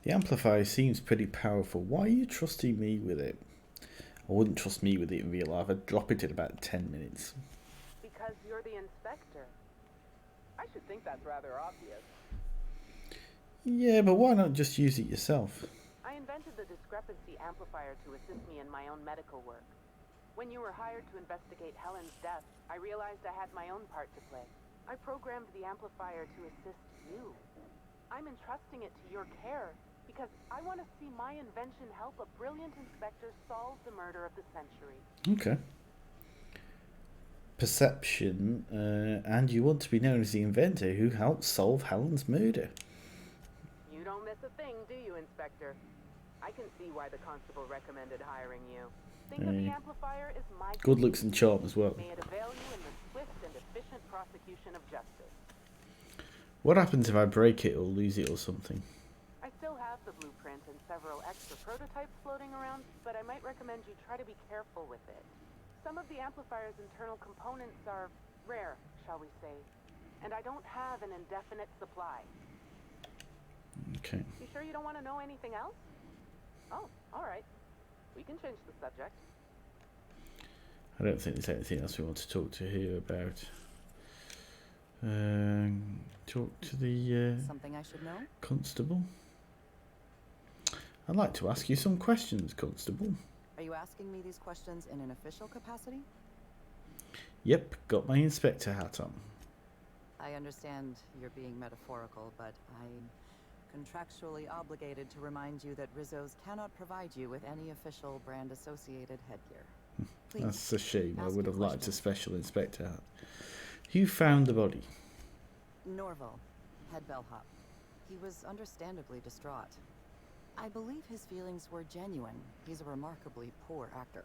Speaker 1: The amplifier seems pretty powerful. Why are you trusting me with it? I wouldn't trust me with it in real life. I'd drop it in about 10 minutes.
Speaker 10: Because you're the inspector. I should think that's rather obvious.
Speaker 1: Yeah, but why not just use it yourself?
Speaker 10: I invented the discrepancy amplifier to assist me in my own medical work. When you were hired to investigate Helen's death, I realized I had my own part to play. I programmed the amplifier to assist you. I'm entrusting it to your care because I want to see my invention help a brilliant inspector solve the murder of the century.
Speaker 1: Okay. Perception, and you want to be known as the inventor who helped solve Helen's murder.
Speaker 10: You don't miss a thing, do you, Inspector? I can see why the constable recommended hiring you. Think of the amplifier as my
Speaker 1: good looks and charm as well.
Speaker 10: May it avail you in the swift and efficient prosecution of justice.
Speaker 1: What happens if I break it or lose it or something?
Speaker 10: I still have the blueprint and several extra prototypes floating around, but I might recommend you try to be careful with it. Some of the amplifier's internal components are rare, shall we say, and I don't have an indefinite supply.
Speaker 1: Okay.
Speaker 10: You sure you don't want to know anything else? Oh, all right. We can change the subject.
Speaker 1: I don't think there's anything else we want to talk to her about. Talk to the
Speaker 2: Something I should know?
Speaker 1: constable. I'd like to ask you some questions, Constable.
Speaker 2: Are you asking me these questions in an official capacity?
Speaker 1: Yep, got my inspector hat on.
Speaker 2: I understand you're being metaphorical, but I'm contractually obligated to remind you that Rizzo's cannot provide you with any official brand-associated headgear. Please,
Speaker 1: That's a shame. I
Speaker 2: ask
Speaker 1: would
Speaker 2: your
Speaker 1: have liked a
Speaker 2: questions.
Speaker 1: special inspector hat. Who found the body?
Speaker 2: Norval, head bellhop. He was understandably distraught. I believe his feelings were genuine. He's a remarkably poor actor.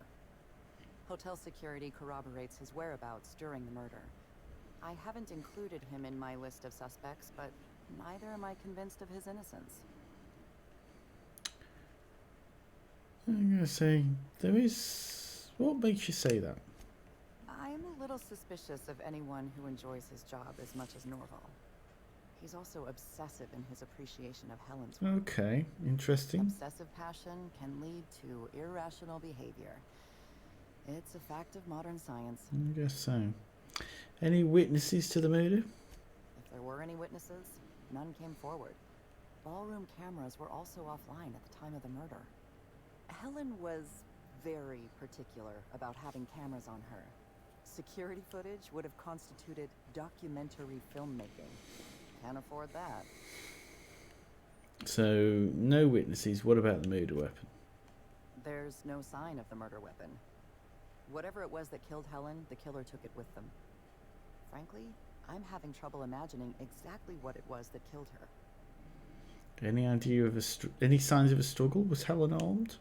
Speaker 2: Hotel security corroborates his whereabouts during the murder. I haven't included him in my list of suspects, but neither am I convinced of his innocence.
Speaker 1: I'm going to say, there is... What makes you say that?
Speaker 2: I'm a little suspicious of anyone who enjoys his job as much as Norval. He's also obsessive in his appreciation of Helen's work.
Speaker 1: Okay, interesting.
Speaker 2: Obsessive passion can lead to irrational behavior. It's a fact of modern science.
Speaker 1: I guess so. Any witnesses to the murder?
Speaker 2: If there were any witnesses, none came forward. Ballroom cameras were also offline at the time of the murder. Helen was very particular about having cameras on her. Security footage would have constituted documentary filmmaking. Can't afford that.
Speaker 1: So, no witnesses. What about the murder weapon?
Speaker 2: There's no sign of the murder weapon. Whatever it was that killed Helen, the killer took it with them. Frankly, I'm having trouble imagining exactly what it was that killed her.
Speaker 1: Any idea of any signs of a struggle? Was Helen armed?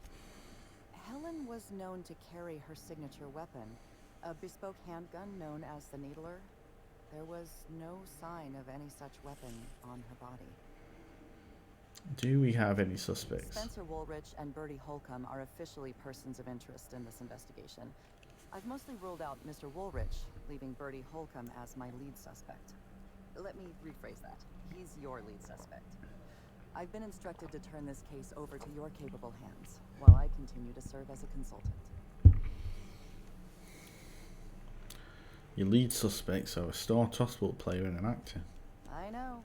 Speaker 2: Helen was known to carry her signature weapon, a bespoke handgun known as the Needler. There was no sign of any such weapon on her body.
Speaker 1: Do we have any suspects?
Speaker 2: Spencer Woolrich and Bertie Holcomb are officially persons of interest in this investigation. I've mostly ruled out Mr. Woolrich, leaving Bertie Holcomb as my lead suspect. Let me rephrase that. He's your lead suspect. I've been instructed to turn this case over to your capable hands, while I continue to serve as a consultant.
Speaker 1: Your lead suspects are a star Tossport player and an actor.
Speaker 2: I know.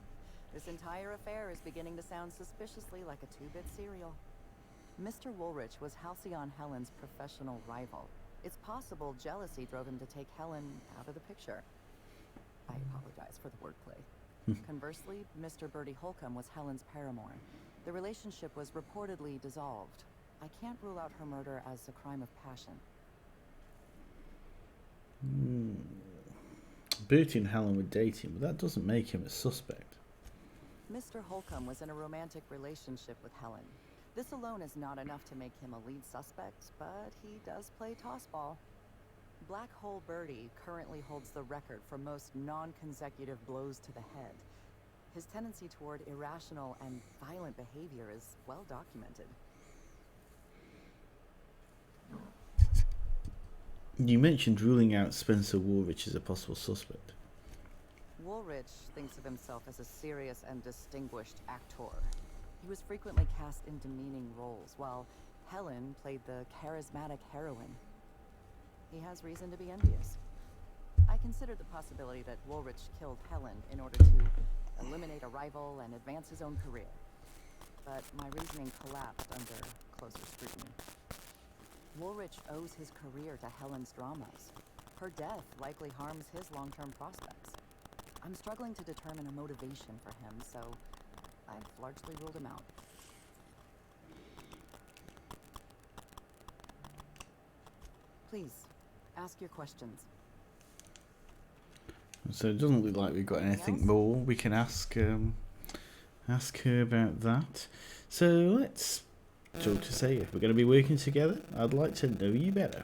Speaker 2: This entire affair is beginning to sound suspiciously like a 2-bit serial. Mr. Woolrich was Halcyon Helen's professional rival. It's possible jealousy drove him to take Helen out of the picture. I apologize for the wordplay. Conversely, Mr. Bertie Holcomb was Helen's paramour. The relationship was reportedly dissolved. I can't rule out her murder as a crime of passion.
Speaker 1: Bertie and Helen were dating, but that doesn't make him a suspect.
Speaker 2: Mr. Holcomb was in a romantic relationship with Helen. This alone is not enough to make him a lead suspect, but he does play tossball. Black Hole Bertie currently holds the record for most non-consecutive blows to the head. His tendency toward irrational and violent behavior is well documented.
Speaker 1: You mentioned ruling out Spencer Woolrich as a possible suspect.
Speaker 2: Woolrich thinks of himself as a serious and distinguished actor. He was frequently cast in demeaning roles, while Helen played the charismatic heroine. He has reason to be envious. I considered the possibility that Woolrich killed Helen in order to eliminate a rival and advance his own career. But my reasoning collapsed under closer scrutiny. Woolrich owes his career to Helen's dramas. Her death likely harms his long-term prospects. I'm struggling to determine a motivation for him, so I've largely ruled him out. Please, ask your questions.
Speaker 1: So it doesn't look like we've got anything more we can ask her about that. So let's talk to say if we're going to be working together. I'd like to know you better.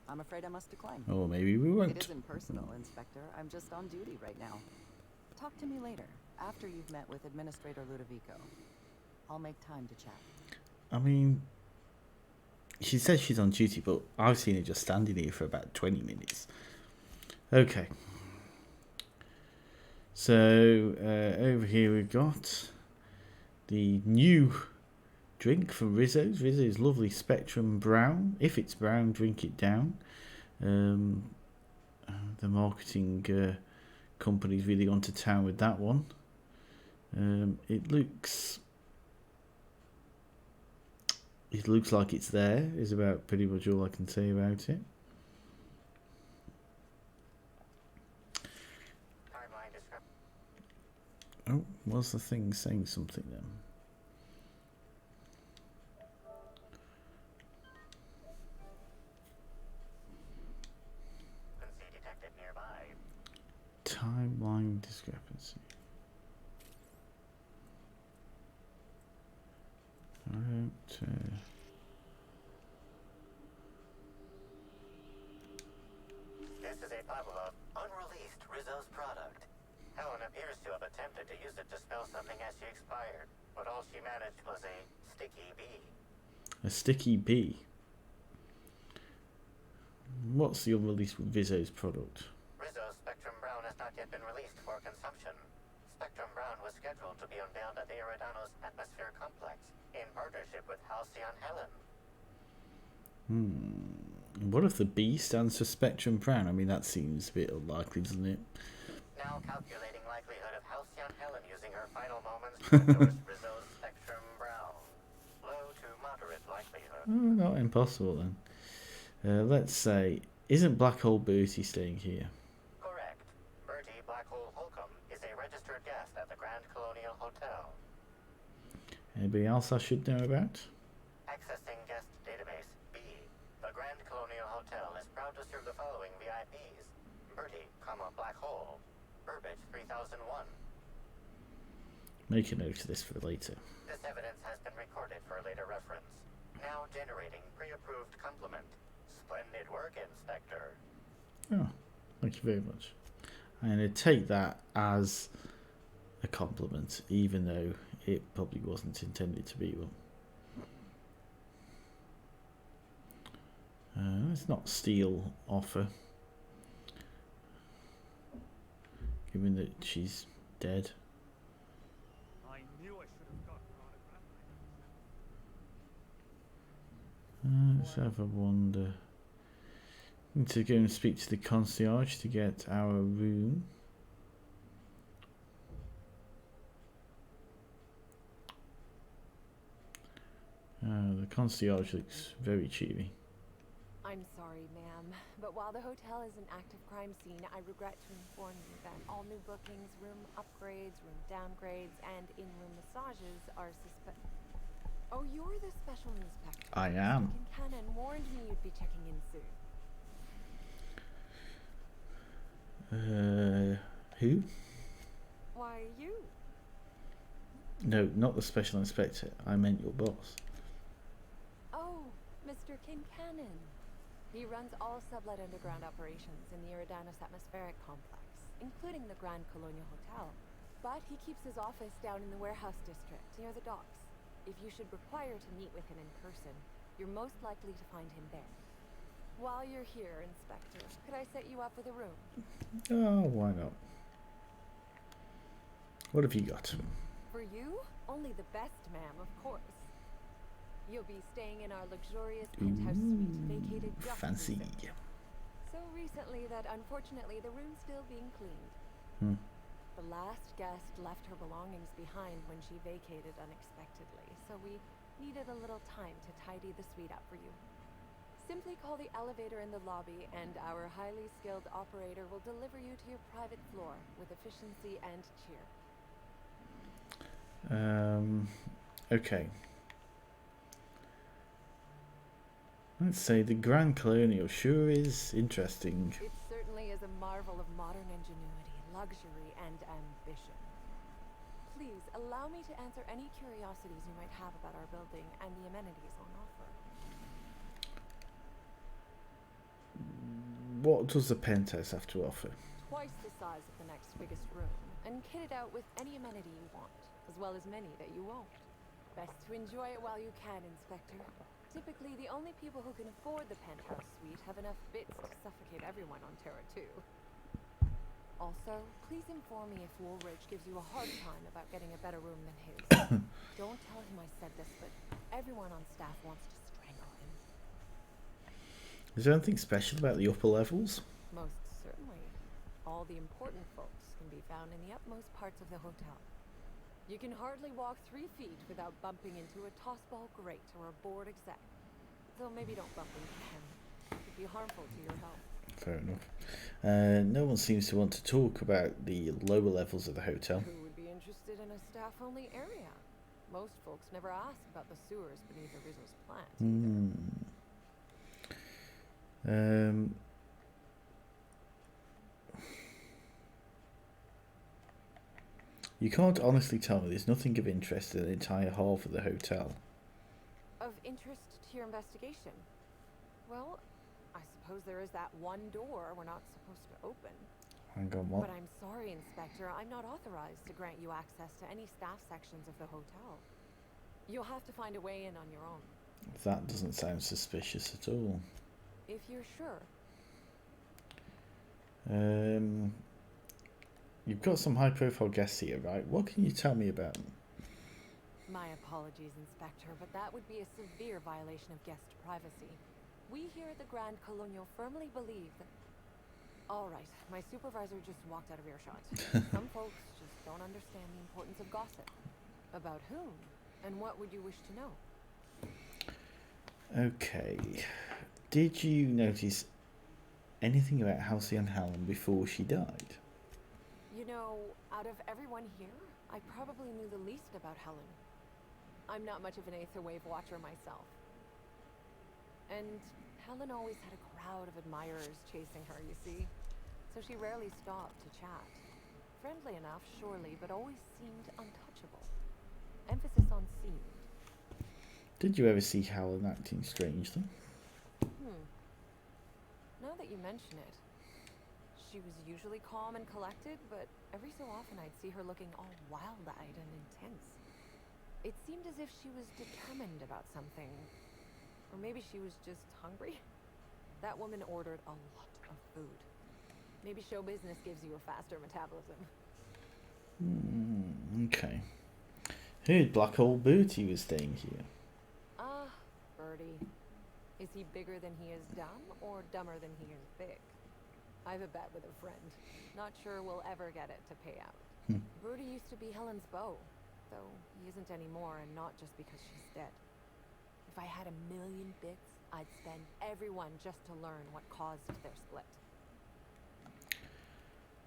Speaker 2: I'm afraid I must decline.
Speaker 1: Or maybe we won't.
Speaker 2: It isn't personal, Inspector. I'm just on duty right now. Talk to me later, after you've met with Administrator Ludovico. I'll make time to chat.
Speaker 1: I mean, she says she's on duty, but I've seen her just standing here for about 20 minutes. Okay. So, over here we've got the new drink from Rizzo's. Rizzo's lovely Spectrum Brown. If it's brown, drink it down. The marketing company's really gone to town with that one. It looks like it's there, is about pretty much all I can say about it. Oh, was the thing saying something then?
Speaker 13: Detected nearby.
Speaker 1: Timeline discrepancy. I don't.
Speaker 13: This is a bottle of unreleased Rizzo's product. Helen appears to have attempted to use it to spell something as she expired, but all she managed was a sticky bee.
Speaker 1: A sticky bee. What's the unreleased Rizzo's product?
Speaker 13: Rizzo's Spectrum Brown has not yet been released for consumption. Spectrum Brown was scheduled to be unveiled at the Eridanos Atmosphere Complex in partnership with Halcyon Helen.
Speaker 1: What if the B stands for Spectrum Brown? I mean, that seems a bit unlikely, doesn't it?
Speaker 13: Now calculating likelihood of Halcyon Helen using her final moments to endorse Rizzo's Spectrum Brown. Low to moderate likelihood.
Speaker 1: Not impossible then. Let's say, isn't Black Hole Bertie staying here?
Speaker 13: Correct. Bertie Black Hole Holcomb is a registered guest at the Grand Colonial Hotel.
Speaker 1: Anybody else I should know about?
Speaker 13: Accessing guest database B. The Grand Colonial Hotel is proud to serve the following VIPs. Bertie, Black Hole. Burbage 3001.
Speaker 1: Make a note of this for later.
Speaker 13: This evidence has been recorded for later reference. Now generating pre-approved complement. Splendid work, Inspector.
Speaker 1: Oh, thank you very much. I'm going to take that as a compliment, even though it probably wasn't intended to be one. Let's not steal offer, given that she's dead.
Speaker 11: I knew I should have gotten her autograph.
Speaker 1: Let's have a wander. Need to go and speak to the concierge to get our room. The concierge looks very cheery.
Speaker 14: I'm sorry, ma'am, but while the hotel is an active crime scene, I regret to inform you that all new bookings, room upgrades, room downgrades, and in-room massages are Oh, you're the special inspector.
Speaker 1: I am.
Speaker 14: Mr. Kincannon warned me you'd be checking in soon.
Speaker 1: Who?
Speaker 14: Why, you.
Speaker 1: No, not the special inspector. I meant your boss.
Speaker 14: Oh, Mr. Kincannon. He runs all sublet underground operations in the Eridanos atmospheric complex, including the Grand Colonial Hotel. But he keeps his office down in the warehouse district, near the docks. If you should require to meet with him in person, you're most likely to find him there. While you're here, Inspector, could I set you up with a room?
Speaker 1: Oh, why not? What have you got?
Speaker 14: For you? Only the best, ma'am, of course. You'll be staying in our luxurious penthouse suite, vacated just
Speaker 1: fancy.
Speaker 14: recently. So recently that unfortunately the room's still being cleaned. The last guest left her belongings behind when she vacated unexpectedly, so we needed a little time to tidy the suite up for you. Simply call the elevator in the lobby and our highly skilled operator will deliver you to your private floor with efficiency and cheer.
Speaker 1: Okay. Let's say the Grand Colonial sure is interesting.
Speaker 14: It certainly is a marvel of modern ingenuity, luxury, and ambition. Please, allow me to answer any curiosities you might have about our building and the amenities on offer.
Speaker 1: What does the penthouse have to offer?
Speaker 14: Twice the size of the next biggest room, and kitted out with any amenity you want, as well as many that you won't. Best to enjoy it while you can, Inspector. Typically, the only people who can afford the penthouse suite have enough bits to suffocate everyone on Terra 2. Also, please inform me if Woolridge gives you a hard time about getting a better room than his. Don't tell him I said this, but everyone on staff wants to strangle him.
Speaker 1: Is there anything special about the upper levels?
Speaker 14: Most certainly. All the important folks can be found in the utmost parts of the hotel. You can hardly walk 3 feet without bumping into a tossball grate or a bored exec. So maybe don't bump into him. It could be harmful to your health.
Speaker 1: Fair enough. No one seems to want to talk about the lower levels of the hotel.
Speaker 14: Who would be interested in a staff-only area? Most folks never ask about the sewers beneath Rizzo's plant.
Speaker 1: You can't honestly tell me there's nothing of interest in the entire half of the hotel.
Speaker 14: Of interest to your investigation? Well, I suppose there is that one door we're not supposed to open.
Speaker 1: Hang on, what?
Speaker 14: But I'm sorry, Inspector, I'm not authorized to grant you access to any staff sections of the hotel. You'll have to find a way in on your own.
Speaker 1: That doesn't sound suspicious at all.
Speaker 14: If you're sure.
Speaker 1: You've got some high-profile guests here, right? What can you tell me about them?
Speaker 14: My apologies, Inspector, but that would be a severe violation of guest privacy. We here at the Grand Colonial firmly believe that... All right, my supervisor just walked out of earshot. Some folks just don't understand the importance of gossip. About whom? And what would you wish to know?
Speaker 1: Okay. Did you notice anything about Halcyon Helen before she died?
Speaker 14: You know, out of everyone here, I probably knew the least about Helen. I'm not much of an Aether Wave watcher myself. And Helen always had a crowd of admirers chasing her, you see. So she rarely stopped to chat. Friendly enough, surely, but always seemed untouchable. Emphasis on seemed.
Speaker 1: Did you ever see Helen acting strangely?
Speaker 14: Now that you mention it, she was usually calm and collected, but every so often I'd see her looking all wild-eyed and intense. It seemed as if she was determined about something. Or maybe she was just hungry. That woman ordered a lot of food. Maybe show business gives you a faster metabolism.
Speaker 1: Okay. Heard Black Hole Booty was staying here.
Speaker 14: Ah, Birdie. Is he bigger than he is dumb, or dumber than he is big? I've a bet with a friend. Not sure we'll ever get it to pay out. Broody used to be Helen's beau, though he isn't anymore, and not just because she's dead. If I had 1,000,000 bits, I'd spend everyone just to learn what caused their split.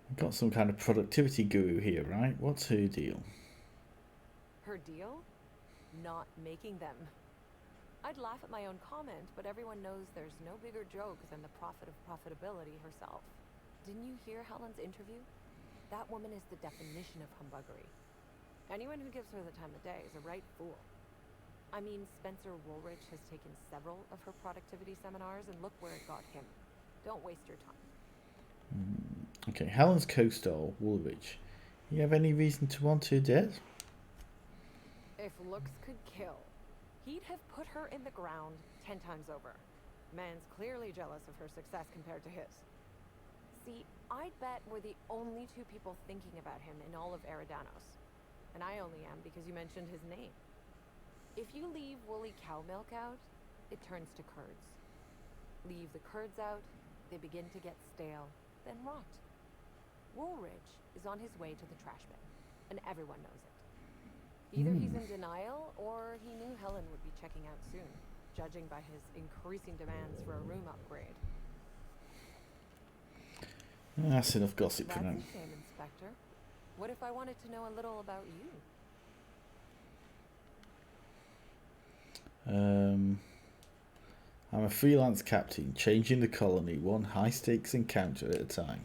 Speaker 1: We've got some kind of productivity guru here, right? What's her deal?
Speaker 14: Her deal? Not making them. I'd laugh at my own comment, but everyone knows there's no bigger joke than the prophet of profitability herself. Didn't you hear Helen's interview? That woman is the definition of humbuggery. Anyone who gives her the time of day is a right fool. I mean, Spencer Woolrich has taken several of her productivity seminars, and look where it got him. Don't waste your time.
Speaker 1: Okay, Helen's co-star, Woolrich. You have any reason to want her dead?
Speaker 14: If looks could kill, he'd have put her in the ground 10 times over. Man's clearly jealous of her success compared to his. See, I'd bet we're the only two people thinking about him in all of Eridanos. And I only am because you mentioned his name. If you leave woolly cow milk out, it turns to curds. Leave the curds out, they begin to get stale, then rot. Woolrich is on his way to the trash bin, and everyone knows it. Either he's in denial, or he knew Helen would be checking out soon, judging by his increasing demands for a room upgrade.
Speaker 1: That's enough gossip for now.
Speaker 14: That's a shame, Inspector. What if I wanted to know a little about you?
Speaker 1: I'm a freelance captain, changing the colony one high-stakes encounter at a time.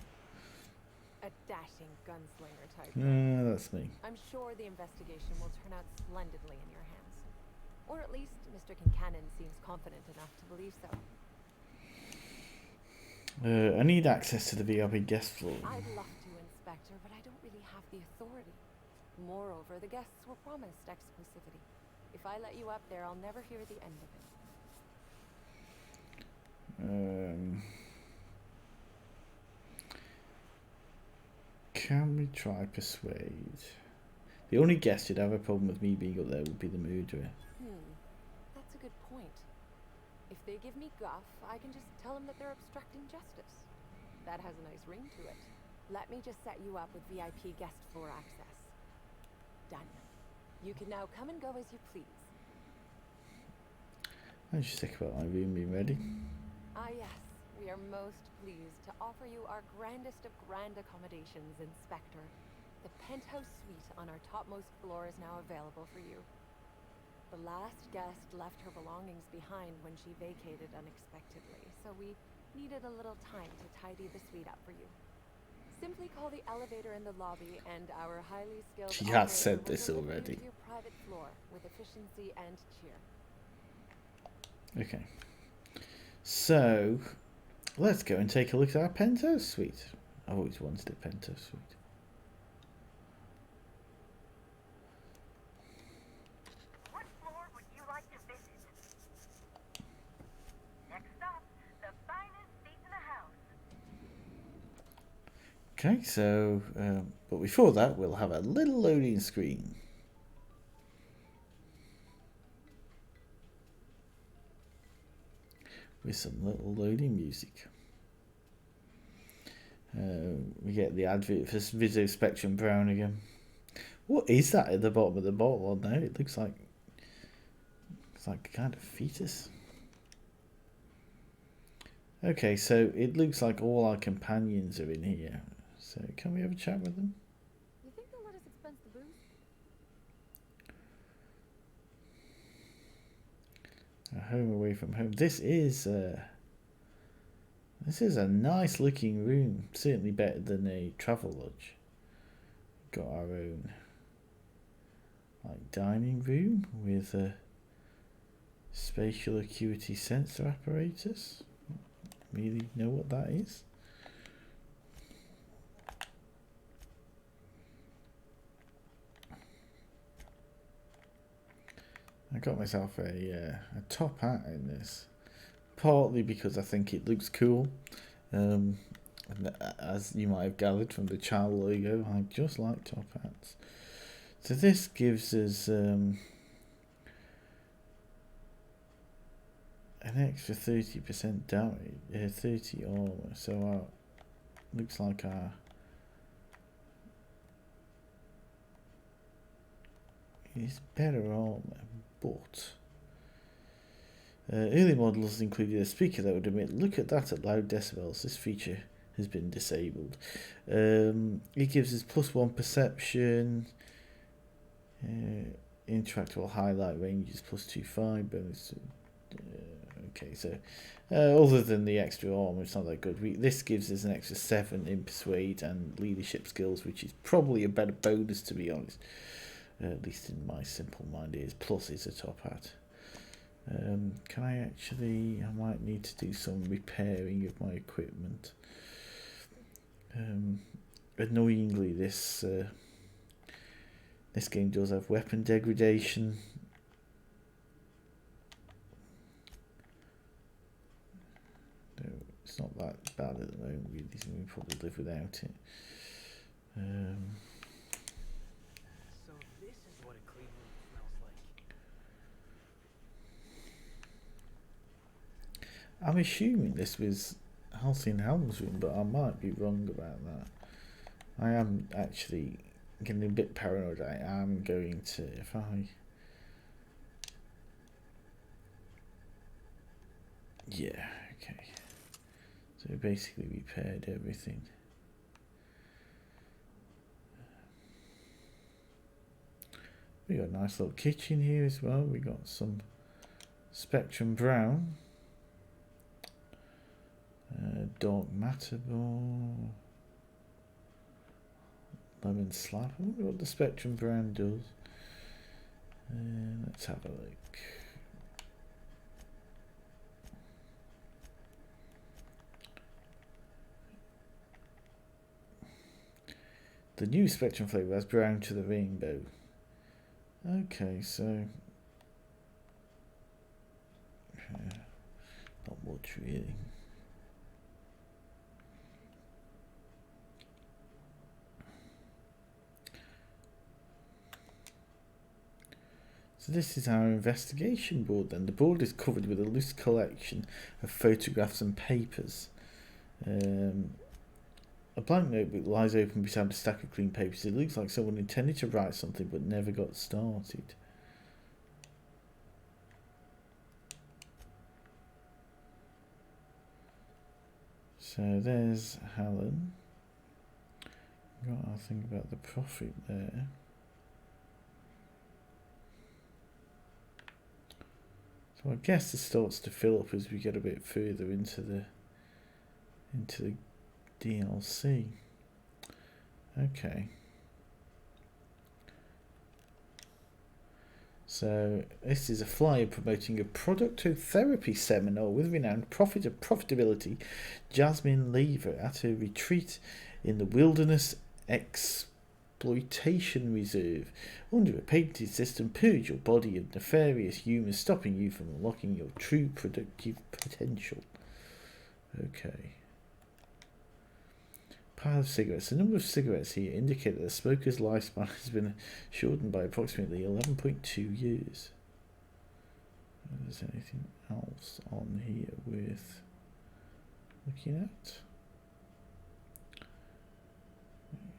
Speaker 14: A dashing gunslinger type.
Speaker 1: That's me.
Speaker 14: I'm sure the investigation will turn out splendidly in your hands. Or at least Mr. Kincannon seems confident enough to believe so.
Speaker 1: I need access to the VIP guest floor.
Speaker 14: I'd love to, Inspector, but I don't really have the authority. Moreover, the guests were promised exclusivity. If I let you up there, I'll never hear the end of it.
Speaker 1: Can we try persuade? The only guest who'd have a problem with me being up there would be the murderer.
Speaker 14: That's a good point. If they give me guff, I can just tell them that they're obstructing justice. That has a nice ring to it. Let me just set you up with VIP guest floor access. Done. You can now come and go as you please.
Speaker 1: I should think about my room being ready.
Speaker 14: Ah yes, we are most pleased to offer you our grandest of grand accommodations, Inspector. The penthouse suite on our topmost floor is now available for you. The last guest left her belongings behind when she vacated unexpectedly, so we needed a little time to tidy the suite up for you. Simply call the elevator in the lobby, and our highly skilled
Speaker 1: She has
Speaker 14: operator
Speaker 1: said
Speaker 14: will
Speaker 1: this
Speaker 14: deliver you
Speaker 1: already.
Speaker 14: to your private floor with efficiency and cheer.
Speaker 1: Okay. So, let's go and take a look at our penthouse suite. I've always wanted a penthouse suite.
Speaker 12: What floor would you like to visit? Next stop, the finest seat in the house.
Speaker 1: Okay, so, but before that, we'll have a little loading screen. With some little loading music. We get the advert for Vizzo Spectrum Brown again. What is that at the bottom of the bottle on there? It looks like it's like a kind of fetus. Okay, so it looks like all our companions are in here. So can we have a chat with them?
Speaker 7: You think they'll let us expense the booze?
Speaker 1: A home away from home. This is a nice looking room. Certainly better than a travel lodge. Got our own like dining room with a spatial acuity sensor apparatus. Really know what that is? I got myself a top hat in this, partly because I think it looks cool. And as you might have gathered from the child logo, I just like top hats. So this gives us an extra 30% damage, 30 armor. So looks like our is better armor, but early models included a speaker that would emit, look at that, at loud decibels. This feature has been disabled. It gives us +1 perception, interactable highlight ranges +2.5 bonus. Okay, so other than the extra armor, it's not that good. This gives us an extra 7 in persuade and leadership skills, which is probably a better bonus, to be honest. At least in my simple mind, it is. Plus, it's a top hat. Can I actually? I might need to do some repairing of my equipment. Annoyingly, this game does have weapon degradation. No, it's not that bad at the moment. We can probably live without it.
Speaker 11: So this is what a clean room smells like.
Speaker 1: I'm assuming this was Halcyon Helm's room, but I might be wrong about that. I am actually getting a bit paranoid. I am going to, if I... Yeah, okay. So we basically repaired everything. We got a nice little kitchen here as well. We got some Spectrum Brown. Dark Matter Ball. Lemon Slap. I wonder what the Spectrum Brown does. Let's have a look. The new Spectrum flavour has brown to the rainbow. Okay, so not much really. So this is our investigation board then. The board is covered with a loose collection of photographs and papers. A blank notebook lies open beside a stack of clean papers. It looks like someone intended to write something but never got started. So there's Helen. Got our thing about the profit there. So I guess it starts to fill up as we get a bit further into the DLC. Okay. So this is a flyer promoting a productotherapy seminar with renowned profitability Jasmine Lever at her retreat in the Wilderness Exploitation Reserve. Under a patented system, purge your body of nefarious humors, stopping you from unlocking your true productive potential. Okay. Pile of cigarettes. The number of cigarettes here indicate that the smoker's lifespan has been shortened by approximately 11.2 years. Is there anything else on here worth looking at?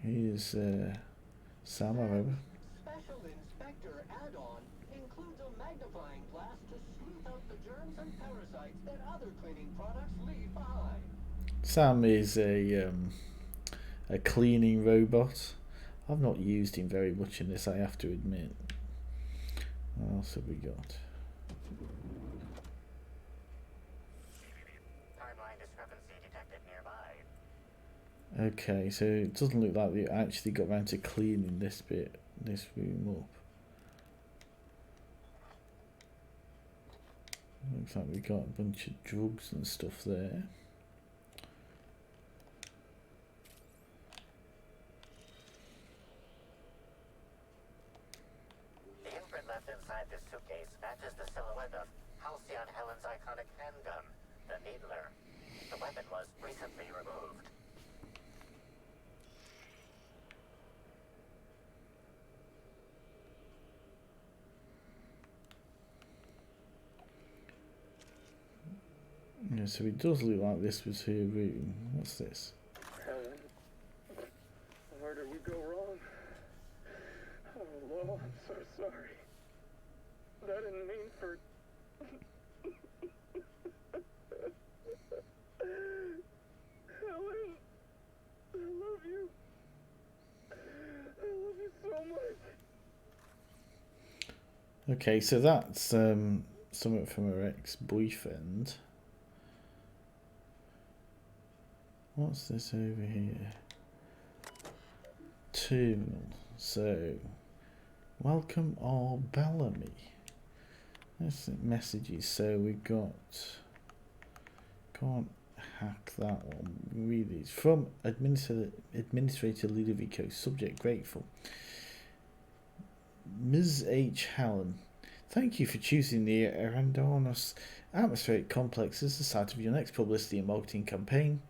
Speaker 1: Here's Sam, however.
Speaker 15: Special Inspector add-on includes a magnifying glass to sleuth out the germs and parasites that other cleaning products leave behind.
Speaker 1: Sam is a cleaning robot. I've not used him very much in this, I have to admit. What else have we got?
Speaker 13: Timeline discrepancy detected nearby.
Speaker 1: Okay, so it doesn't look like we actually got around to cleaning this room up. Looks like we got a bunch of drugs and stuff there.
Speaker 13: The imprint left inside this suitcase matches the silhouette of Halcyon Helen's iconic handgun, the Needler. The weapon was recently removed.
Speaker 1: Yeah, so it does look like this was her room. What's this?
Speaker 16: Helen, where did we go wrong? Oh, Lord, I'm so sorry. I didn't mean for... Helen, I love you. I love you so much.
Speaker 1: Okay, so that's something from her ex-boyfriend. What's this over here? Terminal. So, welcome all Bellamy. That's the messages. So we got. Can't hack that one. Read these from Administrator Ludovico. Subject grateful. Ms. H. Hallen, thank you for choosing the Eridanos atmospheric complex as the site of your next publicity and marketing campaign.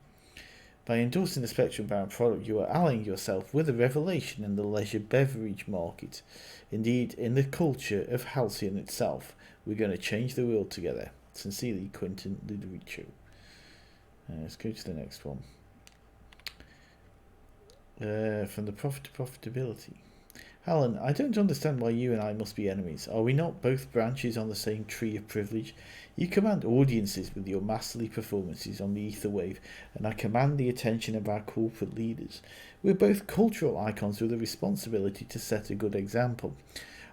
Speaker 1: By endorsing the spectrum-bound product, you are allying yourself with a revelation in the leisure beverage market. Indeed, in the culture of Halcyon itself. We're going to change the world together. Sincerely, Quentin Ludovico. Let's go to the next one. From the profit to profitability. Alan, I don't understand why you and I must be enemies. Are we not both branches on the same tree of privilege? You command audiences with your masterly performances on the ether wave, and I command the attention of our corporate leaders. We're both cultural icons with a responsibility to set a good example.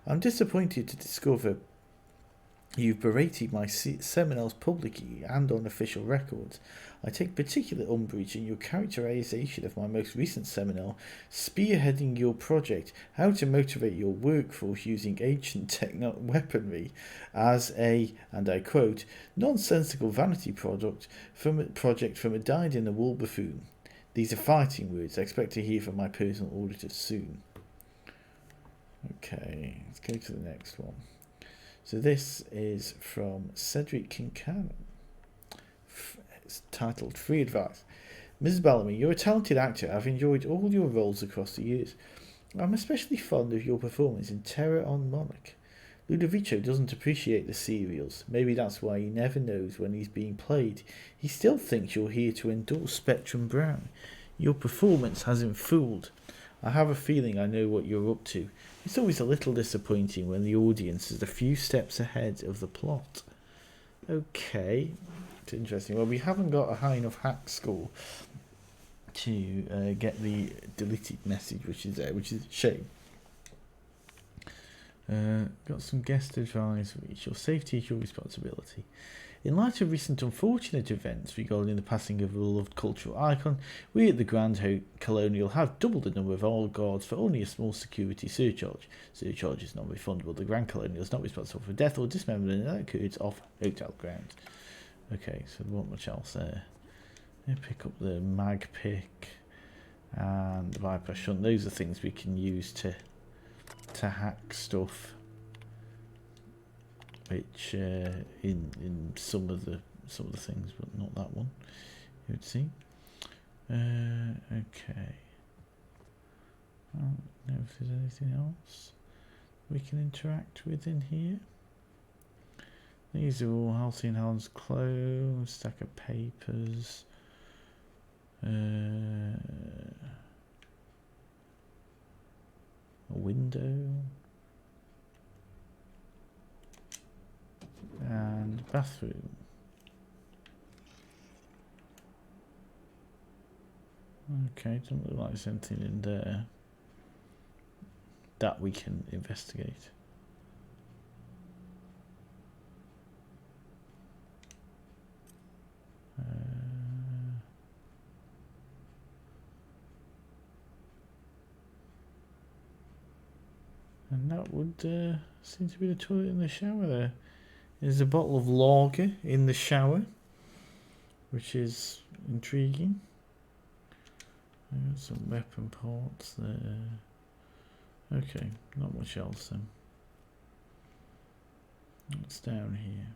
Speaker 1: I'm disappointed to discover you've berated my seminars publicly and on official records. I take particular umbrage in your characterization of my most recent seminar, spearheading your project, How to Motivate Your Workforce Using Ancient Weaponry, as a, and I quote, nonsensical vanity project from a dyed-in-the-wool buffoon. These are fighting words. I expect to hear from my personal auditor soon. Okay, let's go to the next one. So this is from Cedric Kincannon. It's titled Free Advice. Mrs. Bellamy, you're a talented actor. I've enjoyed all your roles across the years. I'm especially fond of your performance in Terror on Monarch. Ludovico doesn't appreciate the serials. Maybe that's why he never knows when he's being played. He still thinks you're here to endorse Spectrum Brown. Your performance has him fooled. I have a feeling I know what you're up to. It's always a little disappointing when the audience is a few steps ahead of the plot. Okay, it's interesting. Well, we haven't got a high enough hack score to get the deleted message, which is a shame. Got some guest advisories. Your safety is your responsibility. In light of recent unfortunate events regarding the passing of a beloved cultural icon, we at the Grand Colonial have doubled the number of old guards for only a small security surcharge. Surcharge is non-refundable. The Grand Colonial is not responsible for death or dismemberment that occurs off hotel grounds. Okay, so there wasn't much else there. Pick up the mag pick and the bypass shunt. Those are things we can use to hack stuff, which in some of the things, but not that one. You would see. Okay. I don't know if there's anything else we can interact with in here. These are all Halcyon Helen's clothes, stack of papers. A window. And bathroom. Okay, doesn't look like there's anything in there that we can investigate. And that would seem to be the toilet in the shower there. There's a bottle of lager in the shower, which is intriguing. I got some weapon parts there. Okay, not much else then. What's down here?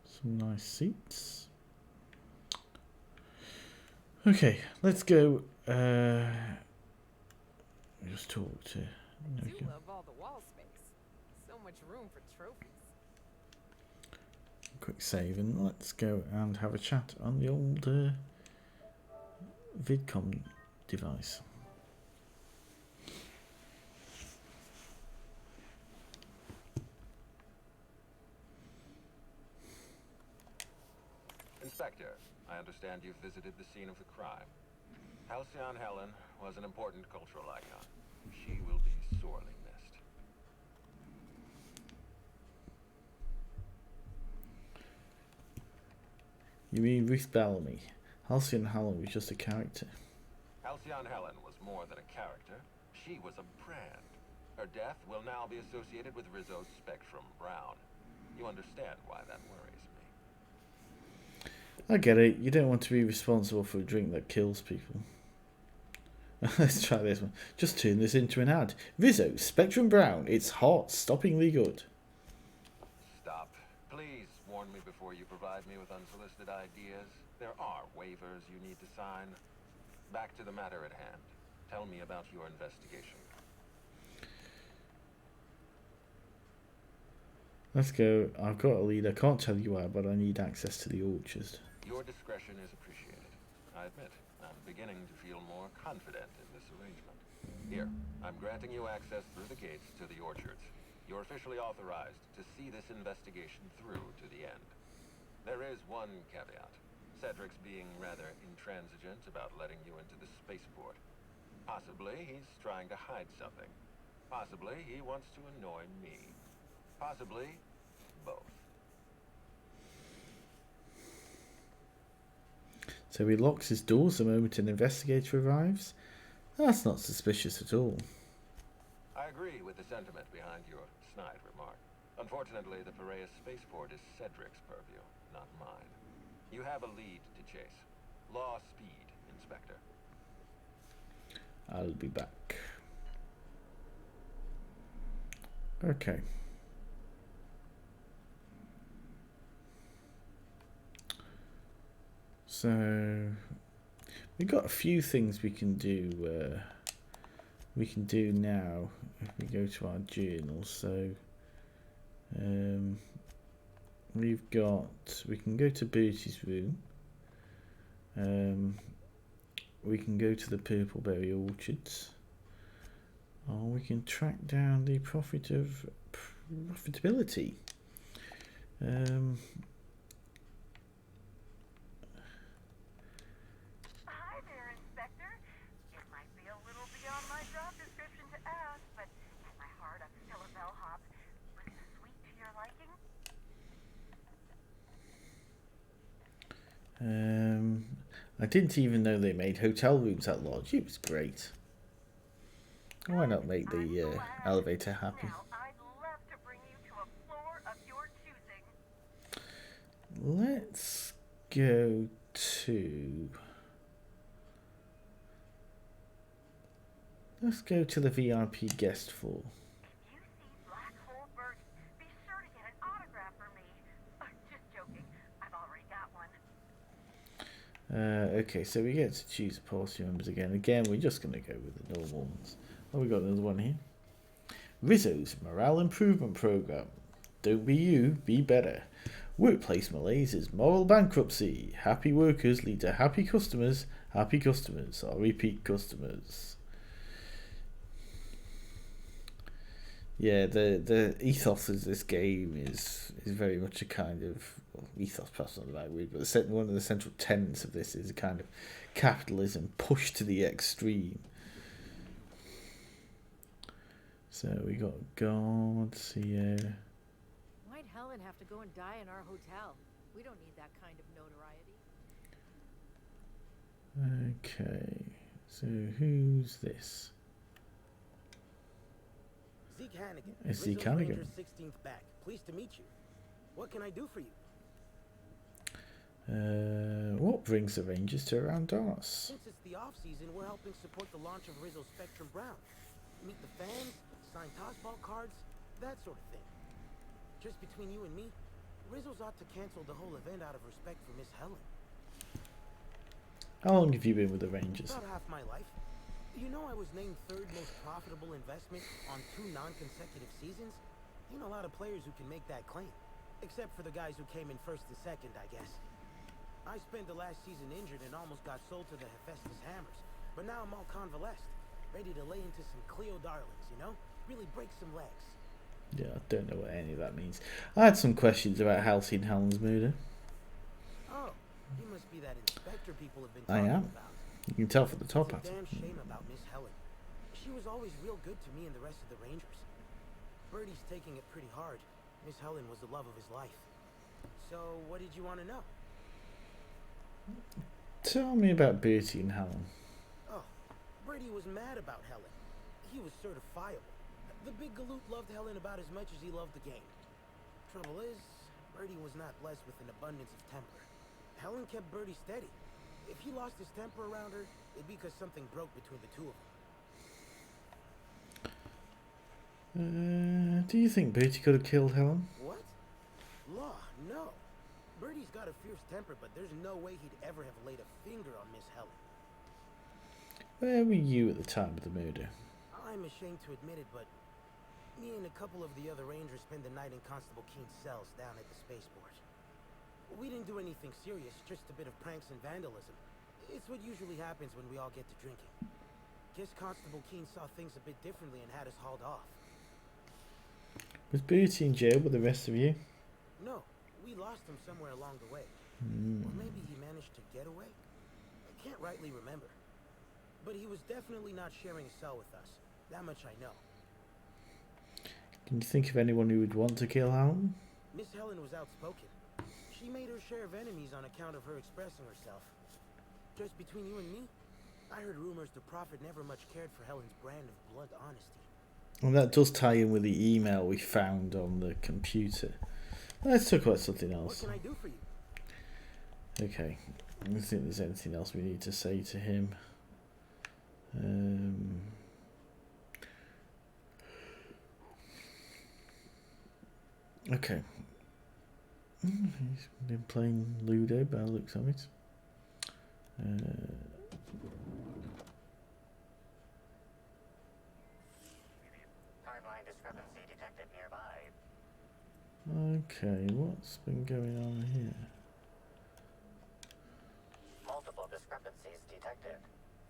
Speaker 1: Some nice seats. Okay, let's go. Just talk to.
Speaker 17: I do love all the wall space. So much room for trophies.
Speaker 1: quick save and let's go and have a chat on the old vidcom device.
Speaker 5: Inspector, I understand you've visited the scene of the crime. Halcyon Helen was an important cultural icon. She will be sorely missed.
Speaker 1: You mean Ruth Bellamy? Halcyon Helen was just a character.
Speaker 5: Halcyon Helen was more than a character. She was a brand. Her death will now be associated with Rizzo's Spectrum Brown. You understand why that worries me.
Speaker 1: I get it. You don't want to be responsible for a drink that kills people. Let's try this one. Just turn this into an ad. Rizzo Spectrum Brown. It's hot, stoppingly good.
Speaker 5: Stop. Please warn me before you provide me with unsolicited ideas. There are waivers you need to sign. Back to the matter at hand. Tell me about your investigation.
Speaker 1: Let's go. I've got a lead. I can't tell you why, but I need access to the orchard.
Speaker 5: Your discretion is appreciated. I admit, I'm beginning to feel more confident in this arrangement. Here, I'm granting you access through the gates to the orchards. You're officially authorized to see this investigation through to the end. There is one caveat. Cedric's being rather intransigent about letting you into the spaceport. Possibly he's trying to hide something. Possibly he wants to annoy me. Possibly both.
Speaker 1: So he locks his doors the moment an investigator arrives? That's not suspicious at all.
Speaker 5: I agree with the sentiment behind your snide remark. Unfortunately, the Piraeus spaceport is Cedric's purview, not mine. You have a lead to chase. Law speed, Inspector.
Speaker 1: I'll be back. Okay. So we've got a few things we can do. We can do now if we go to our journal. So we've got. We can go to Bertie's room. We can go to the Purpleberry Orchards. Or we can track down the profitability.
Speaker 12: Hi there, Inspector. It might be a little beyond my job description to ask, but at my heart, I'm still a bellhop. Was the suite to your liking?
Speaker 1: I didn't even know they made hotel rooms at Lodge. It was great. Why not make the elevator happy?
Speaker 12: Now, I'd love to bring you to a floor of your choosing.
Speaker 1: Let's go to... Let's go to the VIP guest floor.
Speaker 12: If you see Black Hole Birdie, be sure to get an autograph for me. Just joking. I've already got one.
Speaker 1: Okay, so we get to choose the policy members again. Again, we're just going to go with the normal ones. Oh, we got another one here. Rizzo's Morale Improvement Program. Don't be you, be better. Workplace malaise is moral bankruptcy. Happy workers lead to happy customers. Happy customers are repeat customers. Yeah, the ethos of this game is very much a kind of ethos, perhaps not the right word, but one of the central tenets of this is a kind of capitalism pushed to the extreme. So we got guards here.
Speaker 17: Why'd Helen have to go and die in our hotel? We don't need that kind of notoriety.
Speaker 1: Okay, so who's this?
Speaker 18: Zeke Hannigan.
Speaker 1: It's Zeke
Speaker 18: Rizzo
Speaker 1: Hannigan.
Speaker 18: Rangers 16th back. Pleased to meet you. What can I do for you?
Speaker 1: What brings the Rangers to Eridanos?
Speaker 18: Since it's the off-season, we're helping support the launch of Rizzo Spectrum Brown. Meet the fans, sign tossball cards, that sort of thing. Just between you and me, Rizzo's ought to cancel the whole event out of respect for Miss Helen.
Speaker 1: How long have you been with the Rangers?
Speaker 18: About half my life. You know I was named third most profitable investment on 2 non-consecutive seasons? Ain't a lot of players who can make that claim. Except for the guys who came in first and second, I guess. I spent the last season injured and almost got sold to the Hephaestus Hammers. But now I'm all convalesced, ready to lay into some Cleo darlings, you know? Really break some legs.
Speaker 1: Yeah, I don't know what any of that means. I had some questions about Halsey and Helen's murder.
Speaker 18: Oh, you must be that inspector people have been
Speaker 1: I
Speaker 18: talking
Speaker 1: am.
Speaker 18: about.
Speaker 1: You can tell from the top
Speaker 18: It's
Speaker 1: hat.
Speaker 18: a damn shame about Miss Helen. She was always real good to me and the rest of the Rangers. Bertie's taking it pretty hard. Miss Helen was the love of his life. So, what did you want to know?
Speaker 1: Tell me about Bertie and Helen.
Speaker 18: Oh, Bertie was mad about Helen. He was certifiable. The big galoot loved Helen about as much as he loved the game. Trouble is, Bertie was not blessed with an abundance of temper. Helen kept Bertie steady. If he lost his temper around her, it'd be because something broke between the two of them.
Speaker 1: Do you think Bertie could have killed Helen?
Speaker 18: What? Law, no. Bertie's got a fierce temper, but there's no way he'd ever have laid a finger on Miss Helen.
Speaker 1: Where were you at the time of the murder?
Speaker 18: I'm ashamed to admit it, but me and a couple of the other Rangers spent the night in Constable Keen's cells down at the spaceport. We didn't do anything serious, just a bit of pranks and vandalism. It's what usually happens when we all get to drinking. Guess Constable Keen saw things a bit differently and had us hauled off.
Speaker 1: Was Bertie in jail with the rest of you?
Speaker 18: No, we lost him somewhere along the way. Or maybe he managed to get away? I can't rightly remember. But he was definitely not sharing a cell with us. That much I know.
Speaker 1: Can you think of anyone who would want to kill Helen?
Speaker 18: Miss Helen was outspoken. She made her share of enemies on account of her expressing herself. Just between you and me, I heard rumors the Prophet never much cared for Helen's brand of blood honesty.
Speaker 1: And that does tie in with the email we found on the computer. Let's talk about something else.
Speaker 18: What can I do for you?
Speaker 1: Okay. I don't think there's anything else we need to say to him. Okay. He's been playing Ludo by the looks of it.
Speaker 13: Timeline discrepancy detected nearby.
Speaker 1: Okay, what's been going on here?
Speaker 13: Multiple discrepancies detected.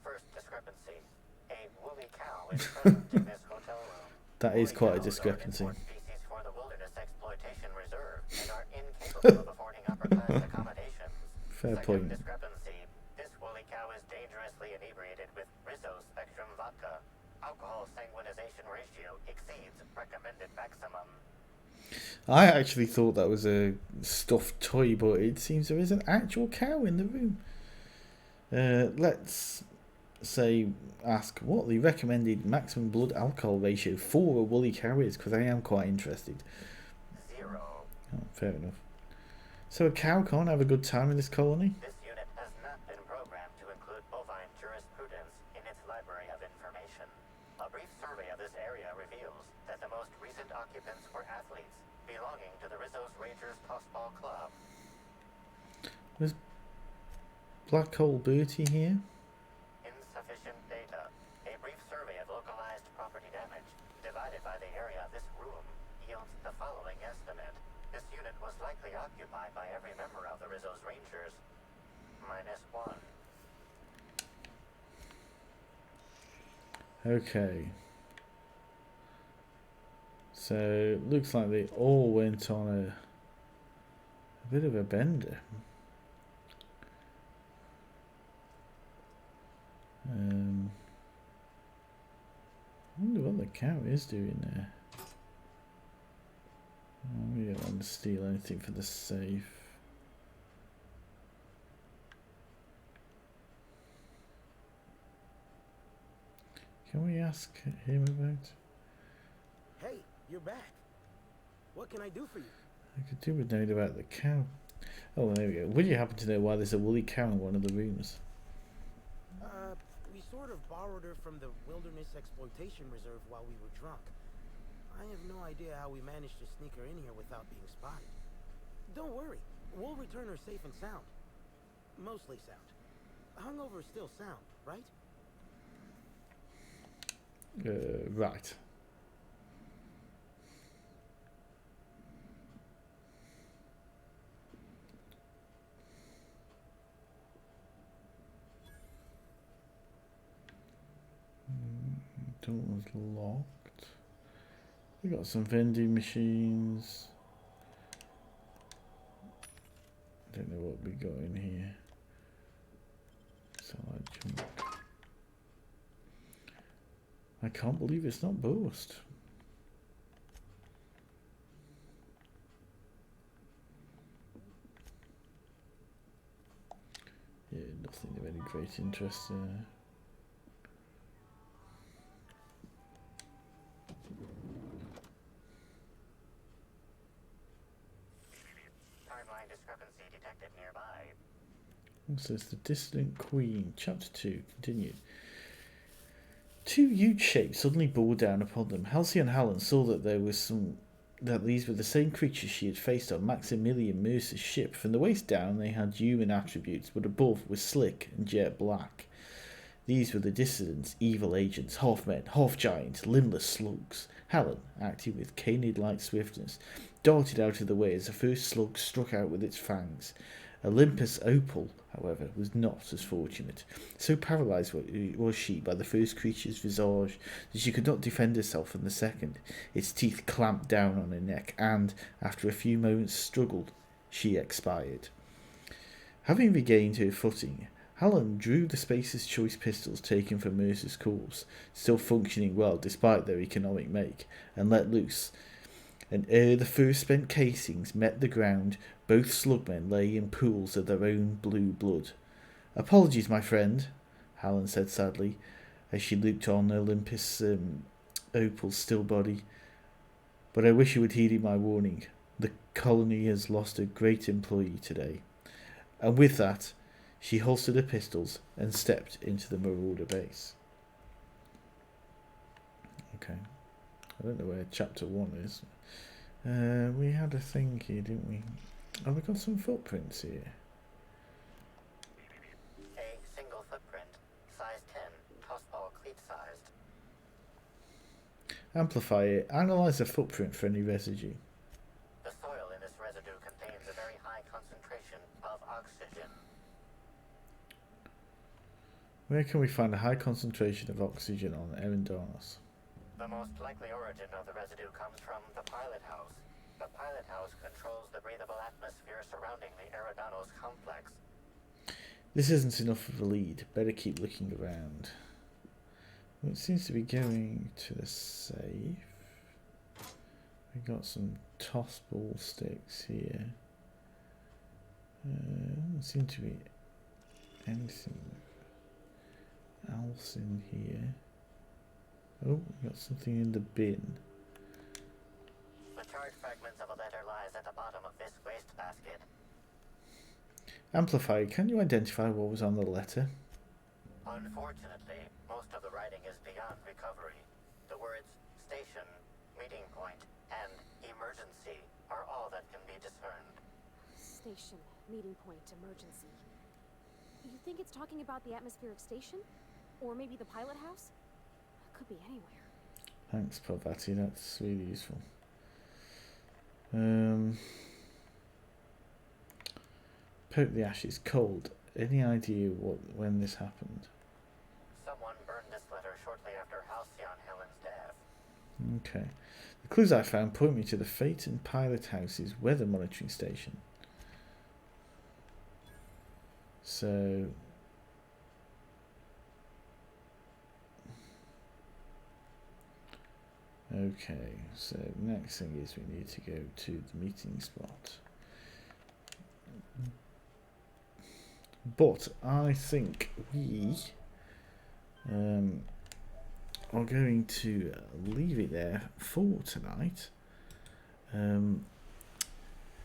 Speaker 13: First discrepancy. A woolly cow is present in this hotel room.
Speaker 1: That is quite a discrepancy.
Speaker 13: Species for the Wilderness Exploitation Reserve and are incapable of affording upper-class accommodations.
Speaker 1: Fair
Speaker 13: Second
Speaker 1: point.
Speaker 13: discrepancy. This woolly cow is dangerously inebriated with Rizzo Spectrum vodka. Alcohol sanguinization ratio exceeds recommended maximum.
Speaker 1: I actually thought that was a stuffed toy, but it seems there is an actual cow in the room. Let's ask what the recommended maximum blood alcohol ratio for a woolly cow is, because I am quite interested.
Speaker 13: 0.
Speaker 1: Oh, fair enough. So a cow can't have a good time in this colony?
Speaker 13: This unit has not been programmed to include bovine jurisprudence in its library of information. A brief survey of this area reveals that the most recent occupants were athletes belonging to the Rizzo's Rangers Tossball Club.
Speaker 1: Was Black Hole Bertie here?
Speaker 13: Insufficient data. A brief survey of localized property damage divided by the area of this room yields the following estimate. This unit was likely occupied by every member of the Rizzo's Rangers. -1.
Speaker 1: Okay. So it looks like they all went on a bit of a bender. I wonder what the cow is doing there. Oh, we don't want to steal anything for the safe. Can we ask him about?
Speaker 18: Hey, you're back. What can I do for you?
Speaker 1: I could do with knowing about the cow. Oh, there we go. Would you happen to know why there's a woolly cow in one of the rooms?
Speaker 18: We sort of borrowed her from the Wilderness Exploitation Reserve while we were drunk. I have no idea how we managed to sneak her in here without being spotted. Don't worry, we'll return her safe and sound. Mostly sound. Hungover is still sound, right?
Speaker 1: Right. door was locked. We got some vending machines. I don't know what we got in here. So I jumped. I can't believe it's not Boast. Yeah, nothing of any great interest there.
Speaker 13: Timeline discrepancy detected nearby.
Speaker 1: It says the Dissident Queen, Chapter 2, continued. Two huge shapes suddenly bore down upon them. Halcyon Hallen saw that these were the same creatures she had faced on Maximilian Mercer's ship. From the waist down, they had human attributes, but above were slick and jet black. These were the Dissidents, evil agents, half men, half giants, limbless slugs. Hallen, acting with canid-like swiftness, darted out of the way as the first slug struck out with its fangs. Olympus Opal, however, was not as fortunate. So paralysed was she by the first creature's visage that she could not defend herself from the second. Its teeth clamped down on her neck, and, after a few moments' struggle, she expired. Having regained her footing, Hallen drew the Spacer's Choice pistols taken from Mercer's corpse, still functioning well despite their economic make, and let loose. And ere the first spent casings met the ground, both slugmen lay in pools of their own blue blood. "Apologies, my friend," Hallen said sadly, as she looked on Olympus Opal's still body. "But I wish you had heeded my warning. The colony has lost a great employee today." And with that, she holstered her pistols and stepped into the Marauder base. Okay. I don't know where chapter 1 is. We had a thing here, didn't we? Oh, we got some footprints here.
Speaker 13: A single footprint, size 10, tossball cleat sized.
Speaker 1: Amplify it. Analyze the footprint for any residue.
Speaker 13: The soil in this residue contains a very high concentration of oxygen.
Speaker 1: Where can we find a high concentration of oxygen on Eridanos?
Speaker 13: The most likely origin of the residue comes from the pilot house. The pilot house controls the breathable atmosphere surrounding the Eridanos complex.
Speaker 1: This isn't enough of a lead. Better keep looking around. Well, it seems to be going to the safe. We got some toss ball sticks here. Doesn't seem to be anything else in here. Oh, we got something in the bin.
Speaker 13: The charge fragments of a letter lies at the bottom of this wastebasket.
Speaker 1: Amplify, can you identify what was on the letter?
Speaker 13: Unfortunately, most of the writing is beyond recovery. The words station, meeting point, and emergency are all that can be discerned.
Speaker 7: Station, meeting point, emergency. You think it's talking about the atmospheric station? Or maybe the pilot house? Could be anywhere.
Speaker 1: Thanks, Pavati, that's really useful. Poke the ashes cold. Any idea when this happened?
Speaker 13: Someone burned this letter shortly after Halcyon Hallen's death.
Speaker 1: Okay. The clues I found point me to the Phaeton Pilot House's weather monitoring station. So... okay, so next thing is we need to go to the meeting spot. But I think we are going to leave it there for tonight.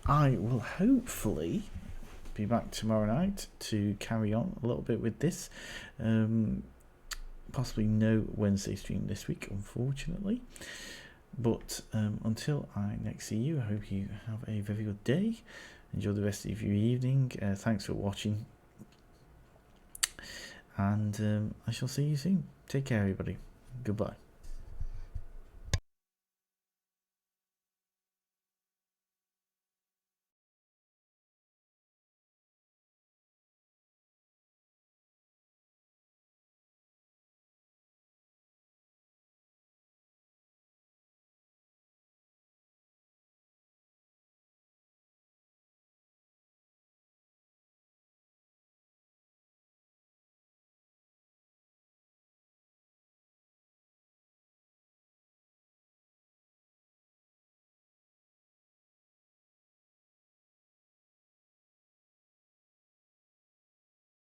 Speaker 1: I will hopefully be back tomorrow night to carry on a little bit with this. Possibly no Wednesday stream this week, unfortunately. But until I next see you, I hope you have a very good day. Enjoy the rest of your evening. Thanks for watching. And I shall see you soon. Take care, everybody. Goodbye.